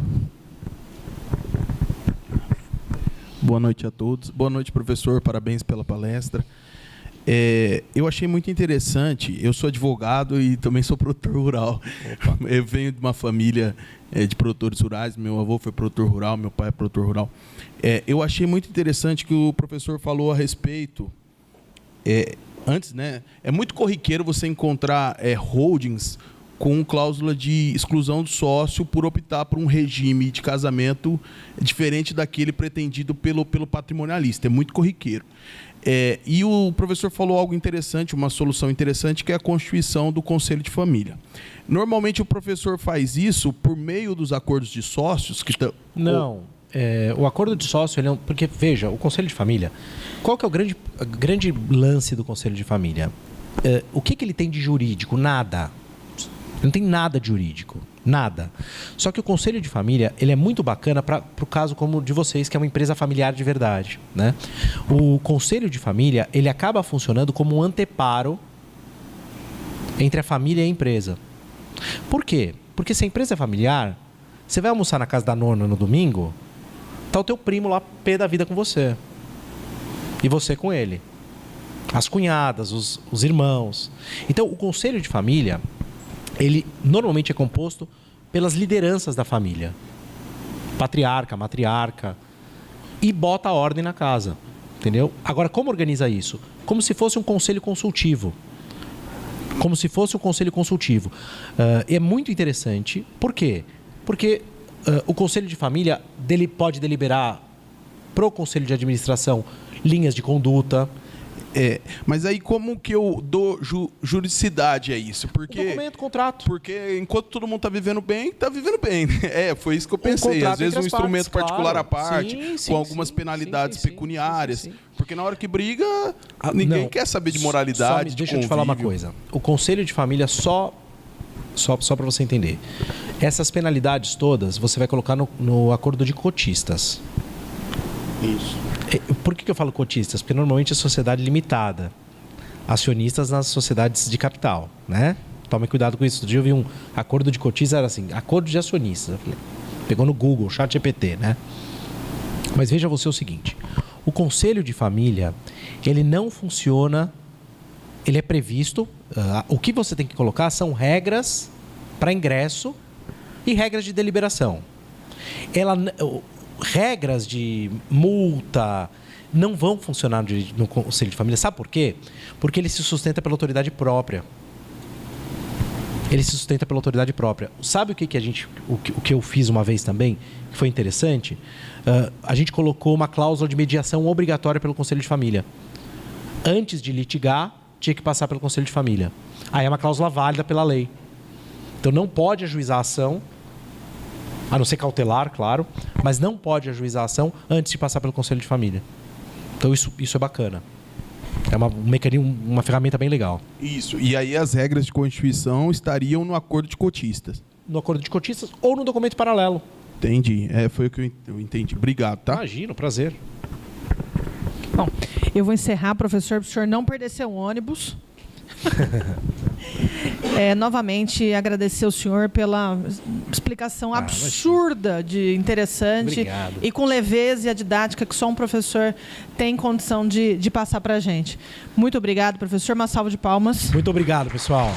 Boa noite a todos. Boa noite, professor. Parabéns pela palestra. Eu achei muito interessante. Eu sou advogado e também sou produtor rural. Opa. Eu venho de uma família de produtores rurais. Meu avô foi produtor rural, meu pai é produtor rural. Eu achei muito interessante que o professor falou a respeito. Antes, né? É muito corriqueiro você encontrar holdings com cláusula de exclusão do sócio por optar por um regime de casamento diferente daquele pretendido pelo patrimonialista. É muito corriqueiro. E o professor falou algo interessante, uma solução interessante, que é a constituição do Conselho de Família. Normalmente o professor faz isso por meio dos acordos de sócios que estão... Não. O acordo de sócio, porque, veja, o Conselho de Família, qual que é o grande lance do Conselho de Família? O que ele tem de jurídico? Nada. Não tem nada de jurídico. Nada. Só que o Conselho de Família, ele é muito bacana para o caso como de vocês, que é uma empresa familiar de verdade. Né? O Conselho de Família, ele acaba funcionando como um anteparo entre a família e a empresa. Por quê? Porque se a empresa é familiar, você vai almoçar na casa da nona no domingo, tá o teu primo lá pé da vida com você. E você com ele. As cunhadas, os irmãos. Então, o Conselho de Família, ele normalmente é composto pelas lideranças da família. patriarca, matriarca, e bota a ordem na casa, entendeu? Agora, como organiza isso? Como se fosse um conselho consultivo. Como se fosse um conselho consultivo. É muito interessante. Por quê? Porque o conselho de família pode deliberar pro conselho de administração linhas de conduta. Mas aí como que eu dou juridicidade a isso? Porque, Documento, contrato. Porque enquanto todo mundo está vivendo bem, né? Foi isso que eu pensei. contrato Às vezes entre um as instrumento partes, particular claro. à parte, Sim, com algumas sim, penalidades sim, pecuniárias. sim. Porque na hora que briga, ninguém Não. quer saber de moralidade, Deixa eu te falar uma coisa. O conselho de família só para você entender. Essas penalidades todas você vai colocar no acordo de cotistas. Isso. Por que eu falo cotistas? Porque normalmente é sociedade limitada. Acionistas nas sociedades de capital, né? Tome cuidado com isso. Outro dia eu vi um acordo de cotistas, era assim, acordo de acionistas. Eu falei, pegou no Google, ChatGPT, né? Mas veja você o seguinte, o conselho de família, ele não funciona, ele é previsto, o que você tem que colocar são regras para ingresso e regras de deliberação. Regras de multa não vão funcionar no conselho de família. Sabe por quê? Porque ele se sustenta pela autoridade própria. Ele se sustenta pela autoridade própria. Sabe o que eu fiz uma vez também, que foi interessante? A gente colocou uma cláusula de mediação obrigatória pelo conselho de família. Antes de litigar, tinha que passar pelo conselho de família. Aí é uma cláusula válida pela lei. Então não pode ajuizar a ação, a não ser cautelar, claro, mas não pode ajuizar a ação antes de passar pelo conselho de família. Então isso é bacana. É um mecanismo, uma ferramenta bem legal. Isso. E aí as regras de constituição estariam no acordo de cotistas. No acordo de cotistas ou no documento paralelo. Entendi. Foi o que eu entendi. Obrigado, tá? Imagino, prazer. Bom, eu vou encerrar, professor, para o senhor não perder seu ônibus. Novamente, agradecer ao senhor pela explicação absurda, de interessante. Obrigado. E com leveza e a didática que só um professor tem condição de passar para a gente. Muito obrigado, professor. Uma salva de palmas. Muito obrigado, pessoal.